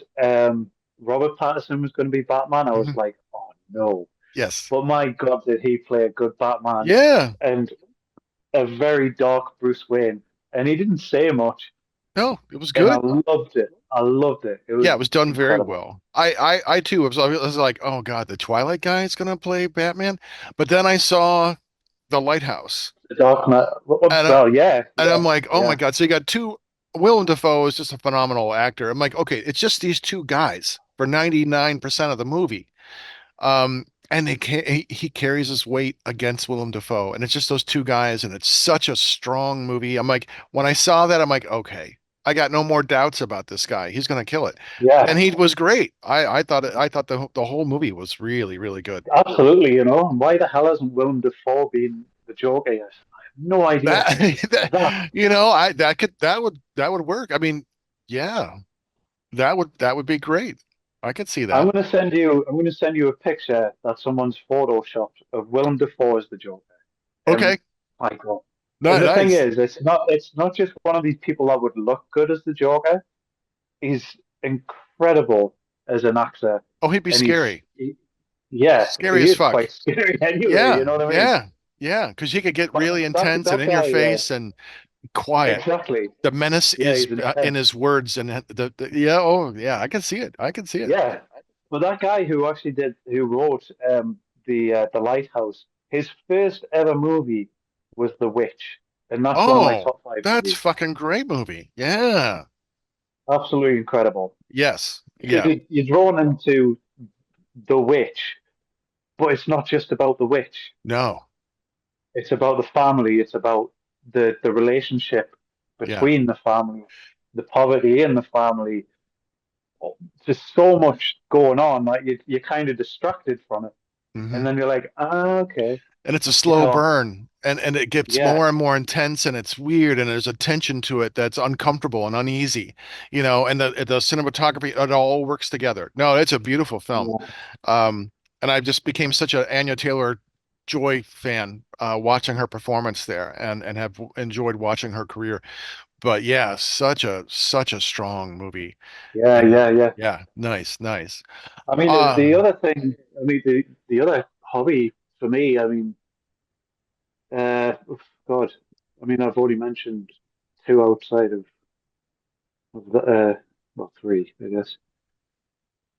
Robert Pattinson was going to be Batman, I was Hmm. like, oh no. Yes. But my God, did he play a good Batman Yeah. and a very dark Bruce Wayne. And he didn't say much, No, it was and I good. loved it. I loved it. It Yeah, was it was done very incredible. well. I too was like, oh God, the Twilight guy is gonna play Batman. But then I saw The Lighthouse, The Dark Knight. and Well, yeah, I'm yeah, like, oh my yeah, God. So you got two. Willem Dafoe is just a phenomenal actor. I'm like, okay, it's just these two guys for 99% of the movie. And he carries his weight against Willem Dafoe, and it's just those two guys, and it's such a strong movie. I'm like, when I saw that, I'm like, okay, I got no more doubts about this guy. He's gonna kill it, and yeah. he was great. I thought the whole movie was really really good. Absolutely, you know. And why the hell hasn't Willem Dafoe been the Joker yet? I have no idea. That, That I that would work. I mean, yeah, that would be great. I could see that. I'm gonna send you a picture that someone's photoshopped of Willem Dafoe as the Joker. And Okay, my God. no, And the thing nice. is, it's not just one of these people that would look good as the Joker. He's incredible as an actor, Oh, he'd be and scary, yeah, scary he as is fuck. quite scary anyway. You Yeah, know what I mean? yeah, yeah. Because he could get But really intense and that in your guy, face and quiet. exactly. The menace Yeah, is he's in intense. his words, and yeah. Oh, yeah. I can see it. I can see it. Yeah, but that guy who wrote the Lighthouse, his first ever movie was The Witch, and that's one of my Oh, top five that's movies. fucking great movie. Yeah. Absolutely incredible Yes. because Yeah. you're drawn into The Witch, but it's not just about the witch. No. It's about the family. It's about the relationship Yeah. between the family, the poverty in the family. There's so much going on that you're kind of distracted from it, and Hmm. then you're like, ah, okay, And it's a you slow know, burn, and it gets yeah, more and more intense, and it's weird, and there's a tension to it that's uncomfortable and uneasy, and the cinematography, it all works together. No, it's a beautiful film. yeah, Um, and I just became such a Anya Taylor-Joy fan watching her performance there, and have enjoyed watching her career. But yeah, such a strong movie. yeah, And yeah, yeah. yeah, nice, nice. I mean, the Uh other thing, I mean, the other hobby for me, I mean, God, I mean, I've already mentioned two outside of the, well, three, I guess.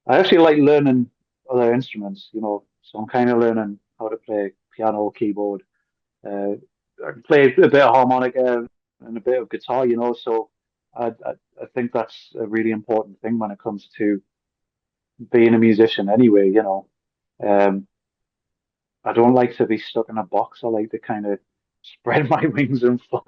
I actually like learning other instruments, you know, so I'm kind of learning how to play piano, keyboard. Uh, I can play a bit of harmonica and a bit of guitar, you know, so I think that's a really important thing when it comes to being a musician anyway, you know. Um, I don't like to be stuck in a box. I like to kind of spread my wings and fly,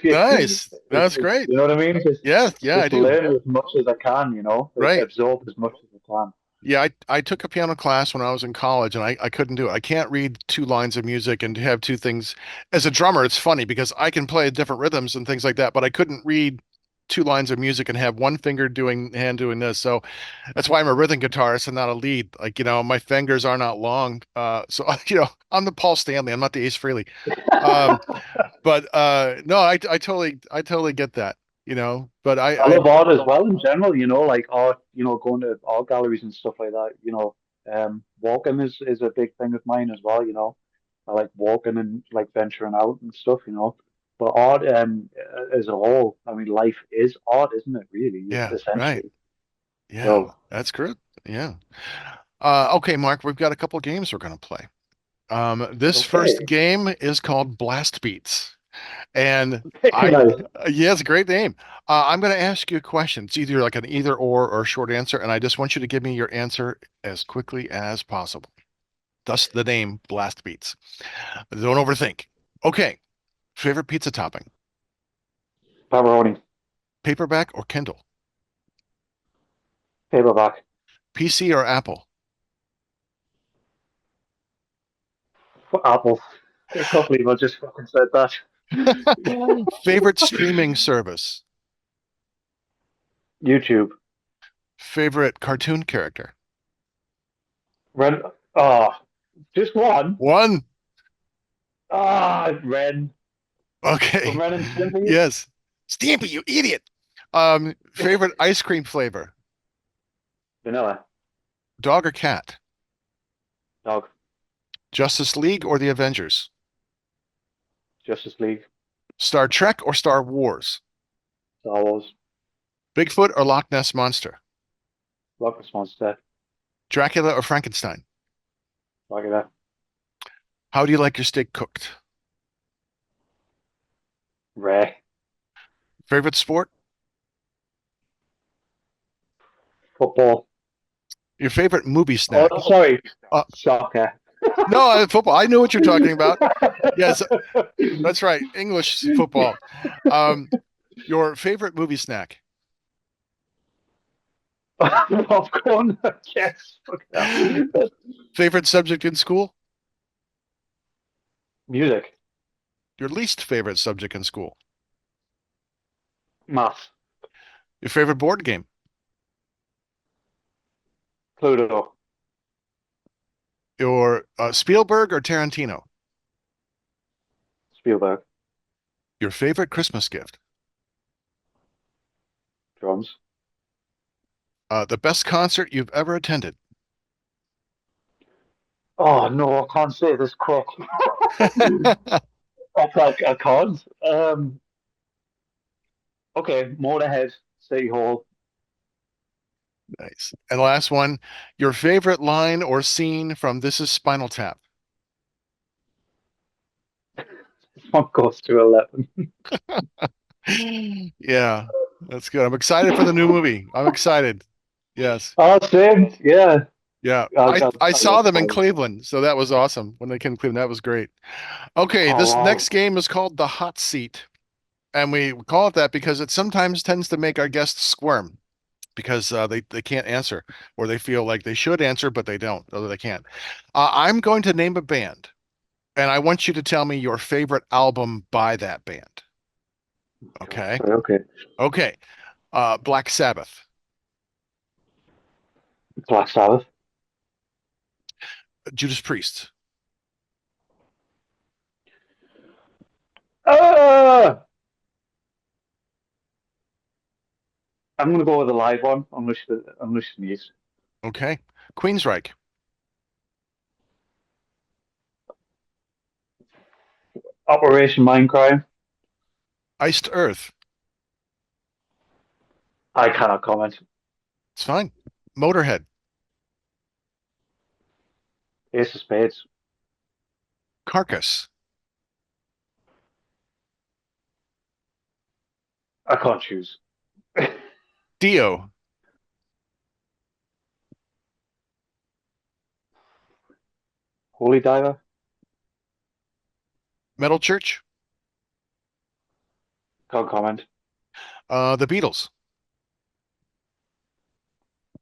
nice. That's if great. you know what I mean? Yeah, yeah, I Just do. learn as much as I can, you know, Right. absorb as much as I can. Yeah, I took a piano class when I was in college, and I couldn't do it. I can't read two lines of music and have two things. As a drummer, it's funny because I can play different rhythms and things like that, but I couldn't read two lines of music and have one finger doing hand doing this. So that's why I'm a rhythm guitarist and not a lead. Like, my fingers are not long. So I'm the Paul Stanley. I'm not the Ace Frehley. Um, but no, I totally get that. But I I love art as well in general, you know, like art, you know, going to art galleries and stuff like that, you know. Walking is a big thing of mine as well, you know. I like walking and like venturing out and stuff, you know. But art, as a whole, I mean, life is art, isn't it? Really, yeah, right. essentially. Yeah, So, that's good. Yeah. Okay, Mark, we've got a couple games we're going to play. This first okay, game is called Blast Beats. And very nice. yeah, it's a great name. I'm going to ask you a question. It's either like an either or a short answer, and I just want you to give me your answer as quickly as possible. Thus the name Blast Beats. Don't overthink. Okay, favorite pizza topping, Pepperoni, paperback or Kindle, paperback, PC or Apple, apples. I can't believe I just fucking said that. Favorite streaming service? YouTube. Favorite cartoon character? Ren. Oh, just one. One. Ren from Okay. Ren and Stimpy. Yes. Stampy, you idiot. Favorite ice cream flavor? Vanilla. Dog or cat? Dog. Justice League or the Avengers? Justice League. Star Trek or Star Wars? Star Wars. Bigfoot or Loch Ness Monster? Rocket Monster. Dracula or Frankenstein? Look at that. How do you like your steak cooked? Rare. Favorite sport? Football. Your favorite movie Oh, snack? sorry. Uh, Soccer. no, football. I knew what you're talking about. Yes, that's right. English football. Your favorite movie snack? Popcorn. Yes. Favorite subject in school? Music. Your least favorite subject in school? Math. Your favorite board game? Pluto. Your Spielberg or Tarantino? Spielberg. Your favorite Christmas gift? Drums. The best concert you've ever attended? Oh no, I can't say this quick. I can't. Okay, Motorhead, City Hall. Nice. And the last one, your favorite line or scene from This Is Spinal Tap? This one goes to 11. Yeah, that's good. I'm excited for the new movie. I'm excited. Yes. Oh, same. Yeah. Yeah. I, I I, I I saw love them in Spinal Tap. Cleveland, so that was awesome. When they came to Cleveland, that was great. Okay, Oh this wow. next game is called the hot seat, and we call it that because it sometimes tends to make our guests squirm because they can't answer or they feel like they should answer but they don't, or they can't. I'm going to name a band, and I want you to tell me your favorite album by that band. Okay. Sorry, okay. Okay. Black Sabbath, Black Sabbath. Judas Priest, Ah! I'm gonna go with the live one. Unleash the Beast. okay. Queensryche, Operation Mindcrime. Iced Earth. I cannot comment. It's fine. Motorhead, Ace of Spades. Carcass, I can't choose. Dio, Holy Diver. Metal Church, Can't comment. The Beatles,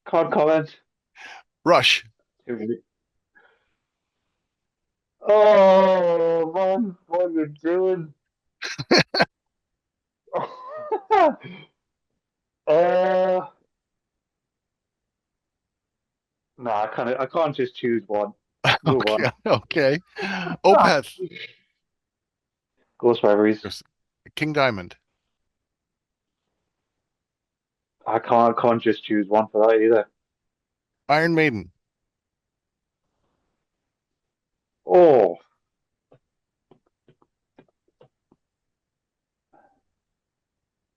Can't comment. Rush. Oh man, what are you doing? uh, no, I can't just choose one. Move Okay. on. Okay. Opeth, Ghost Reveries. yes. King Diamond, I can't just choose one for that either. Iron Maiden, Oh,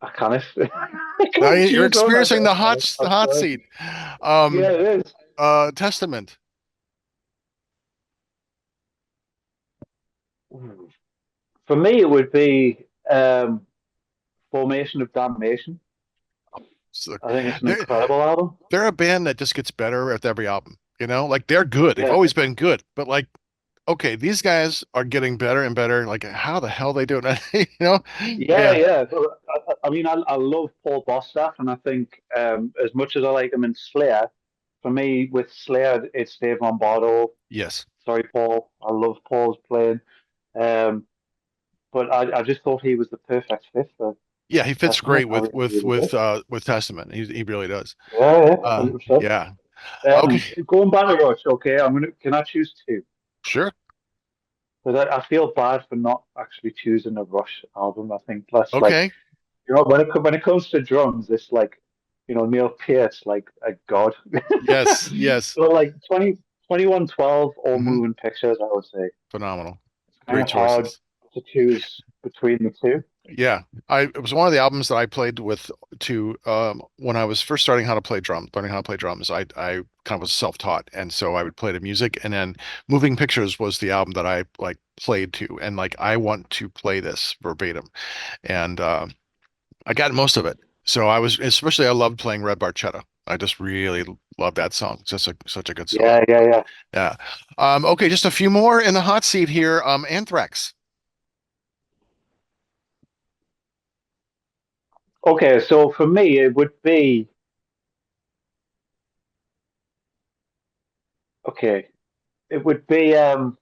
I can't. I Now can't you're choose one. experiencing the I'm hot sorry. seat. Yeah, it is. Testament, For me, it would be Formation of Damnation. so I think it's an they're incredible album. they're a band that just gets better with every album. You know, like they're good. They've Yeah, always been good, but like, okay, these guys are getting better and better. Like, how the hell they do it? You know? yeah, Yeah. yeah. I mean, I love Paul Bostaph, and I think as much as I like him in Slayer, for me with Slayer, it's Dave Lombardo. Yes. Sorry, Paul. I love Paul's playing. Um, but I just thought he was the perfect fit for Yeah, he fits Testament. great I really did. with Testament. He really does. Yeah, yeah, 100%. Yeah. Okay. Going back to Rush, okay, can I choose two? Sure. Because I feel bad for not actually choosing a Rush album. I think that's like, Okay. when it comes to drums, it's like, Neil Pearce, like a god. Yes. Yes. So like 2112 or Hmm. Moving Pictures, I would say. Phenomenal. It's kind Great of hard choices. to choose between the two. Yeah. It was one of the albums that I played with to when I was first starting how to play drums, learning how to play drums. I kind of was self-taught, and so I would play the music, and then Moving Pictures was the album that I like played to, and like I want to play this verbatim, and I got most of it. So I was especially I loved playing Red Barchetta. I just really love that song. It's just such a good song. Yeah, yeah, yeah. Yeah. Okay, just a few more in the hot seat here. Anthrax. Okay, so for me, it would be okay. It would be it's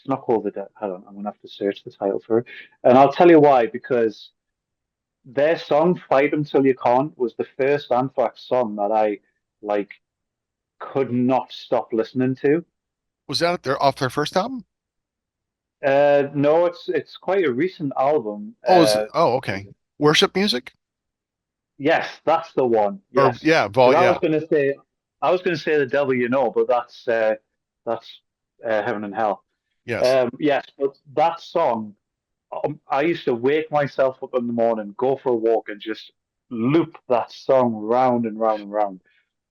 not called the Dead. Hold on, I'm gonna have to search the title for it, and I'll tell you why. Because their song "Fight Until You Can't" was the first Anthrax song that I like could not stop listening to. Was that off their first album? No, it's quite a recent album. Okay. Worship music? Yes, that's the one. Or Yes, yeah, because yeah. I was gonna say the devil you know, but that's heaven and hell. Yes. Yes, but that song, I used to wake myself up in the morning, go for a walk, and just loop that song round and round and round.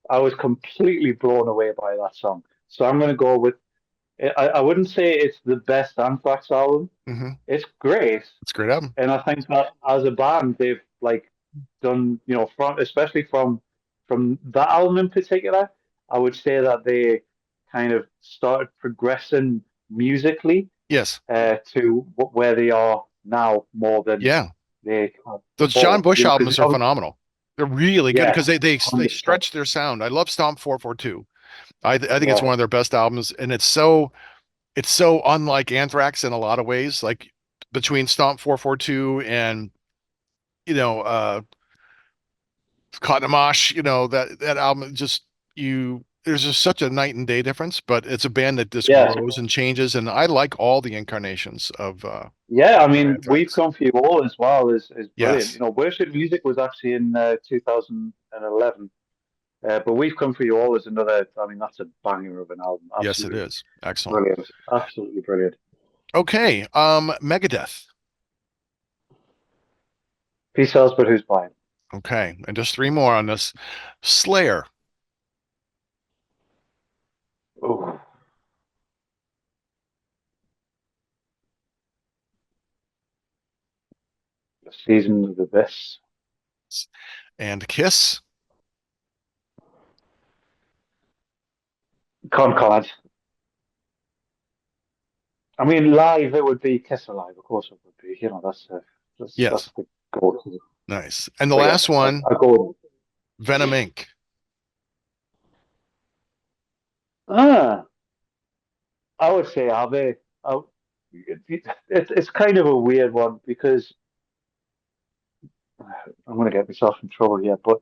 I was completely blown away by that song. So I'm gonna go with. I wouldn't say it's the best Anthrax album. Hmm. It's great, It's a great album. and I think that as a band, they've like done, from especially from that album in particular, I would say that they kind of started progressing musically Yes. to where they are now more than Yeah. they had Those John before. Bush Because albums are phenomenal. They're really good yeah, because they 100%. stretch their sound. I love Stomp 442. I think it's Yeah, one of their best albums, and it's so unlike Anthrax in a lot of ways. Like between Stomp 442 and you know Cotton Mosh, that album just you there's just such a night and day difference, but it's a band that just yeah, grows and changes, and I like all the incarnations yeah. I of mean, we've Anthrax. come for you all as well is brilliant. Yes, Worship Music was actually in 2011. But We've Come For You All is another, I mean, that's a banger of an album. yes, it Absolutely is. Excellent. brilliant. Absolutely brilliant. Okay, Megadeth. Peace sells, but who's buying? Okay, and just three more on this. Slayer. Oh, the Season of the Abyss. And Kiss. Can't comment. I mean, live, it would be Kiss Alive. Of course it would be. That's Yes, the go-to. nice. And the But yeah, last one, I go. Venom Inc. Ah, I would say Abbey. It's kind of a weird one because I'm going to get myself in trouble here. But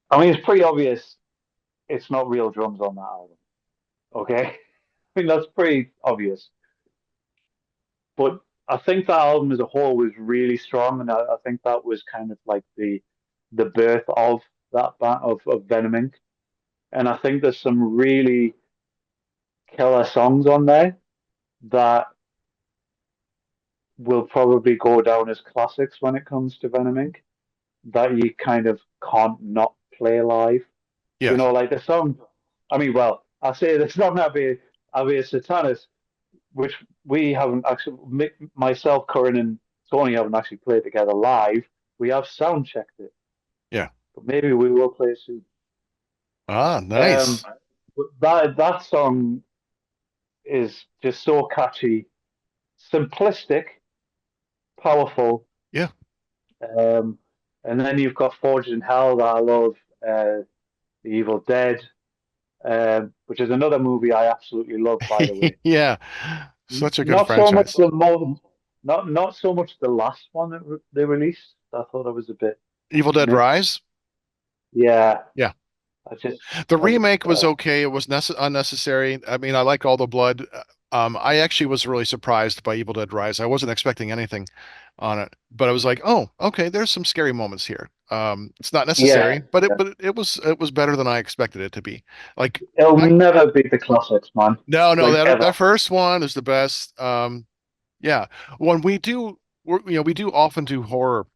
I mean, it's pretty obvious it's not real drums on that album. Okay. I think that's pretty obvious. But I think that album as a whole was really strong, and I think that was kind of like the birth of that band of Venom Inc. And I think there's some really killer songs on there that will probably go down as classics when it comes to Venom Inc. That you kind of can't not play live. Yes. Like the song. I mean, well, I say the song Ave Satanas, which we haven't actually, myself, Corinne, and Tony haven't actually played together live. We have sound checked it, Yeah. but maybe we will play soon. Ah, Um, nice. that song is just so catchy, simplistic, powerful. Yeah. Um, and then you've got Forged in Hell that I love, The Evil Dead. which is another movie I absolutely love, by the way. Yeah, such a good Not so much franchise. the mo not so much the last one that they released. I thought it was a bit Evil Dead mixed. Rise. Yeah, Yeah. I just The I just remake was okay. It was unnecessary. I mean, I liked all the blood. I actually was really surprised by Evil Dead Rise. I wasn't expecting anything on it, but I was like, oh, okay, there's some scary moments here. It's not yeah, necessary, but yeah. it was better than I expected it to be. Like, It'll I never beat the classics, man. no, Like that ever. first one is the best. Yeah, when we do often do horror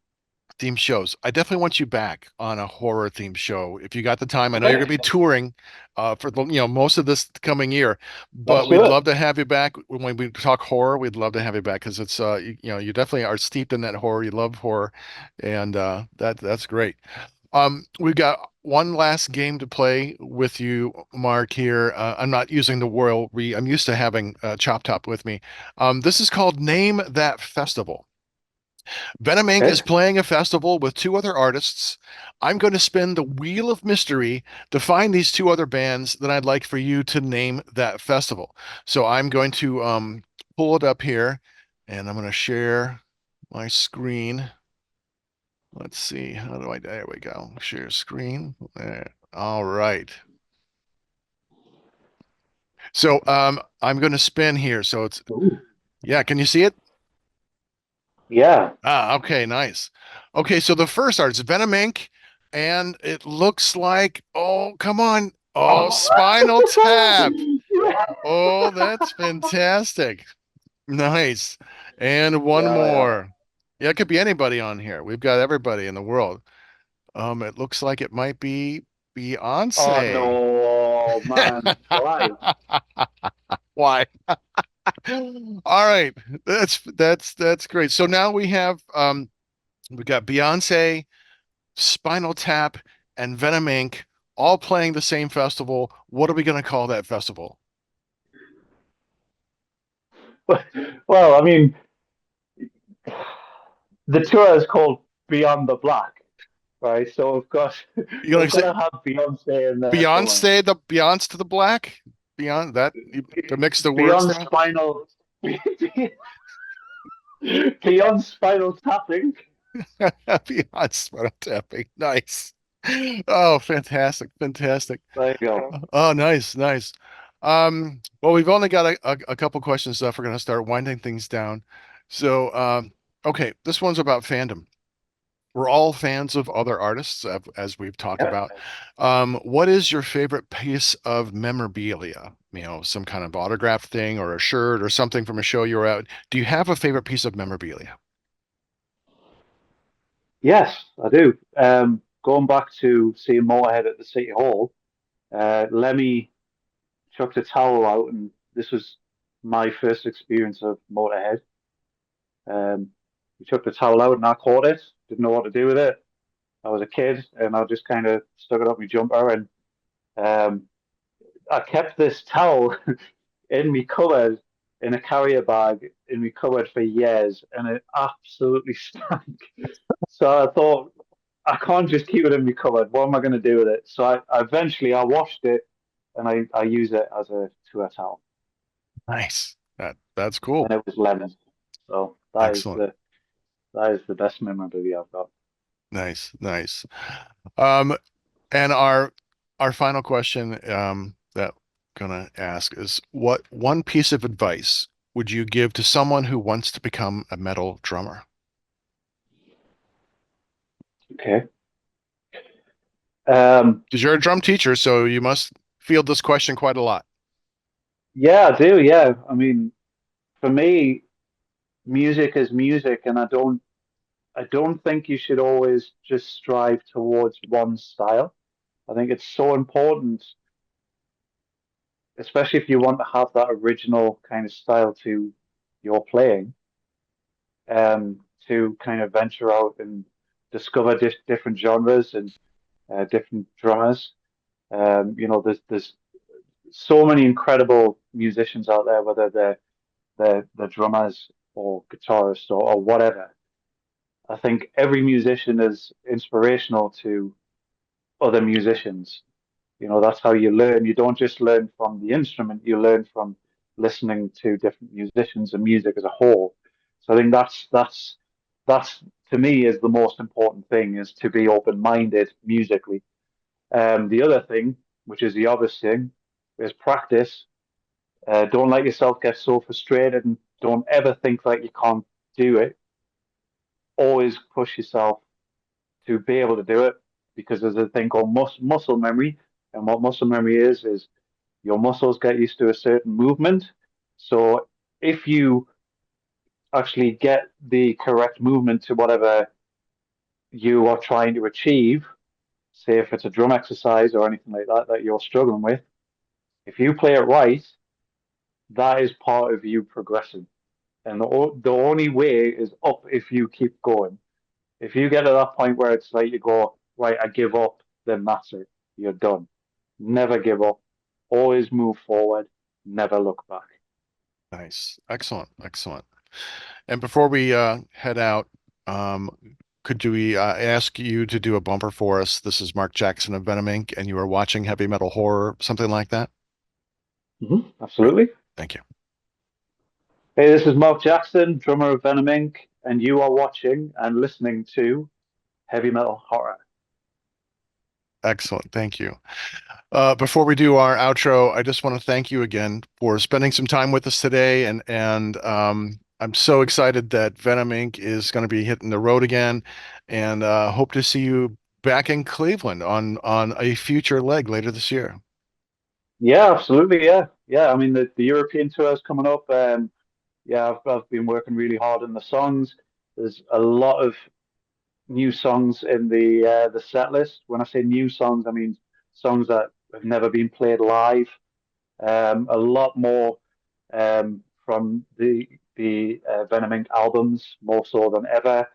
theme shows. I definitely want you back on a horror theme show if you got the time. I know you're going Okay, to be touring for most of this coming year, but let's we'd do it. love to have you back when we talk horror. We'd love to have you back because it's you definitely are steeped in that horror. You love horror, and that's great. We've got one last game to play with you, Mark. Here, I'm not using the royal we. I'm used to having Chop Top with me. This is called Name That Festival. Venom Inc. is Okay. playing a festival with two other artists. I'm going to spin the wheel of mystery to find these two other bands that I'd like for you to name that festival. So I'm going to pull it up here and I'm going to share my screen. Let's see. How do I, there we go. Share screen. There. All right. So I'm going to spin here. So it's, Ooh. yeah, can you see it? Yeah. Ah, okay, nice. Okay, so the first art is Venom Inc. And it looks like, oh, come on. Oh, Spinal Tap. Oh, that's fantastic. Nice. And one Yeah, yeah. more. Yeah, it could be anybody on here. We've got everybody in the world. It looks like it might be Oh Beyonce. no, man. Why? Why? All right. That's great. So now we got Beyonce, Spinal Tap, and Venom Inc. all playing the same festival. What are we going to call that festival? Well, I mean, the tour is called Beyond the Black, right? So of course You're going we've to got say to have Beyonce in there somewhere. Beyonce to the Black? Beyond that, to mix the words Beyond there? spinal, beyond spinal tapping. Beyond Spinal Tapping. Nice. Oh, fantastic. Fantastic. There you go. Oh, nice, nice. Well, we've only got a couple questions left. We're going to start winding things down. So, okay, this one's about fandom. We're all fans of other artists, as we've talked Yeah. about. What is your favorite piece of memorabilia? Some kind of autograph thing or a shirt or something from a show you were at. Do you have a favorite piece of memorabilia? Yes, I do. Going back to seeing Motorhead at the City Hall, Lemmy chucked a towel out, and this was my first experience of Motorhead. He chucked the towel out, and I caught it. Didn't know what to do with it. I was a kid, and I just kind of stuck it up my jumper, and um, I kept this towel in my cupboard in a carrier bag in my cupboard for years, and it absolutely stank. So I thought, I can't just keep it in my cupboard. What am I going to do with it? So I eventually I washed it, and I use it as a tour towel, Nice. That's cool. and it was lemon. So Excellent. that is the best memorabilia I've got. Nice, nice. Um, and our final question that I'm gonna ask is what one piece of advice would you give to someone who wants to become a metal drummer? Okay. Um, Because you're a drum teacher, so you must field this question quite a lot. yeah, I do. Yeah, I mean, for me, music is music, and I don't think you should always just strive towards one style. I think it's so important, especially if you want to have that original kind of style to your playing, to kind of venture out and discover different genres and different drummers. There's so many incredible musicians out there, whether they're drummers or guitarists or whatever. I think every musician is inspirational to other musicians. That's how you learn. You don't just learn from the instrument, you learn from listening to different musicians and music as a whole. So I think that's to me is the most important thing, is to be open-minded musically. The other thing, which is the obvious thing, is practice. Don't let yourself get so frustrated, and don't ever think that you can't do it. Always push yourself to be able to do it, because there's a thing called muscle memory. And what muscle memory is your muscles get used to a certain movement. So if you actually get the correct movement to whatever you are trying to achieve, say if it's a drum exercise or anything like that that you're struggling with, if you play it right, that is part of you progressing. And the only way is up if you keep going. If you get to that point where it's like you go, right, I give up, then that's it. You're done. Never give up. Always move forward. Never look back. Nice. Excellent. Excellent. And before we head out, um, could we ask you to do a bumper for us? This is Marc Jackson of Venom Inc., and you are watching Heavy Metal Horror, something like that? Great. Absolutely. Thank you. Hey, this is Marc Jackson, drummer of Venom Inc., and you are watching and listening to Heavy Metal Horror. Excellent. Thank you. Before we do our outro, I just want to thank you again for spending some time with us today, and I'm so excited that Venom Inc. is going to be hitting the road again, and hope to see you back in Cleveland on a future leg later this year. Yeah, absolutely. Yeah. I mean, the European tour is coming up. Yeah, I've been working really hard on the songs. There's a lot of new songs in the set list. When I say new songs, I mean songs that have never been played live. A lot more from the Venom Inc. albums, more so than ever.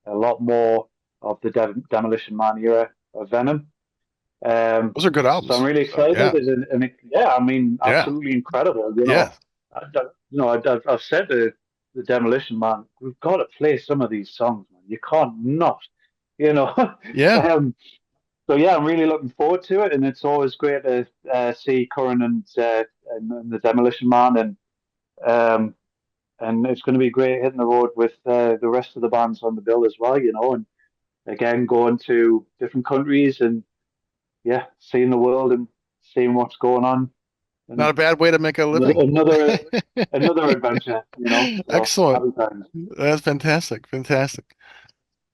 A lot more of the Demolition Man era of Venom. Those are good So I'm albums. really So, excited, yeah, and yeah, I mean, yeah, absolutely incredible. yeah, I've said to the Demolition Man, we've got to play some of these songs, man. You can't not, you know. yeah. um, so yeah, I'm really looking forward to it, and it's always great to see Curran and the Demolition Man, and it's going to be great hitting the road with the rest of the bands on the bill as well, and again going to different countries and yeah, seeing the world and seeing what's going on, Not and a bad way to make a living. another adventure, So Excellent. happy times. That's fantastic. Fantastic.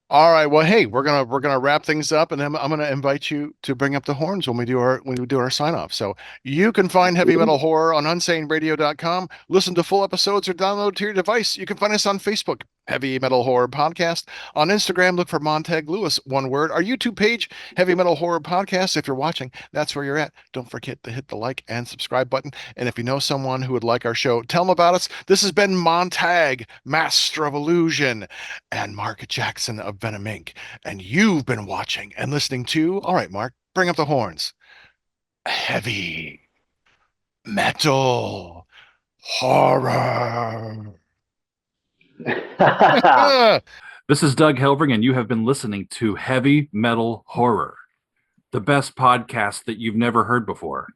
All right. Well, hey, we're gonna wrap things up, and I'm gonna invite you to bring up the horns when we do our sign off. So you can find Heavy Metal Horror on unsaneradio.com. Listen to full episodes or download to your device. You can find us on Facebook, Heavy Metal Horror Podcast. On Instagram, look for Montag Lewis, one word. Our YouTube page, Heavy Metal Horror Podcast. If you're watching, that's where you're at. Don't forget to hit the like and subscribe button. And if you know someone who would like our show, tell them about us. This has been Montag, Master of Illusion, and Marc Jackson of Venom Inc. And you've been watching and listening to, all right, Marc, bring up the horns. Heavy Metal Horror. This is Doug Helvering, and you have been listening to Heavy Metal Horror, the best podcast that you've never heard before.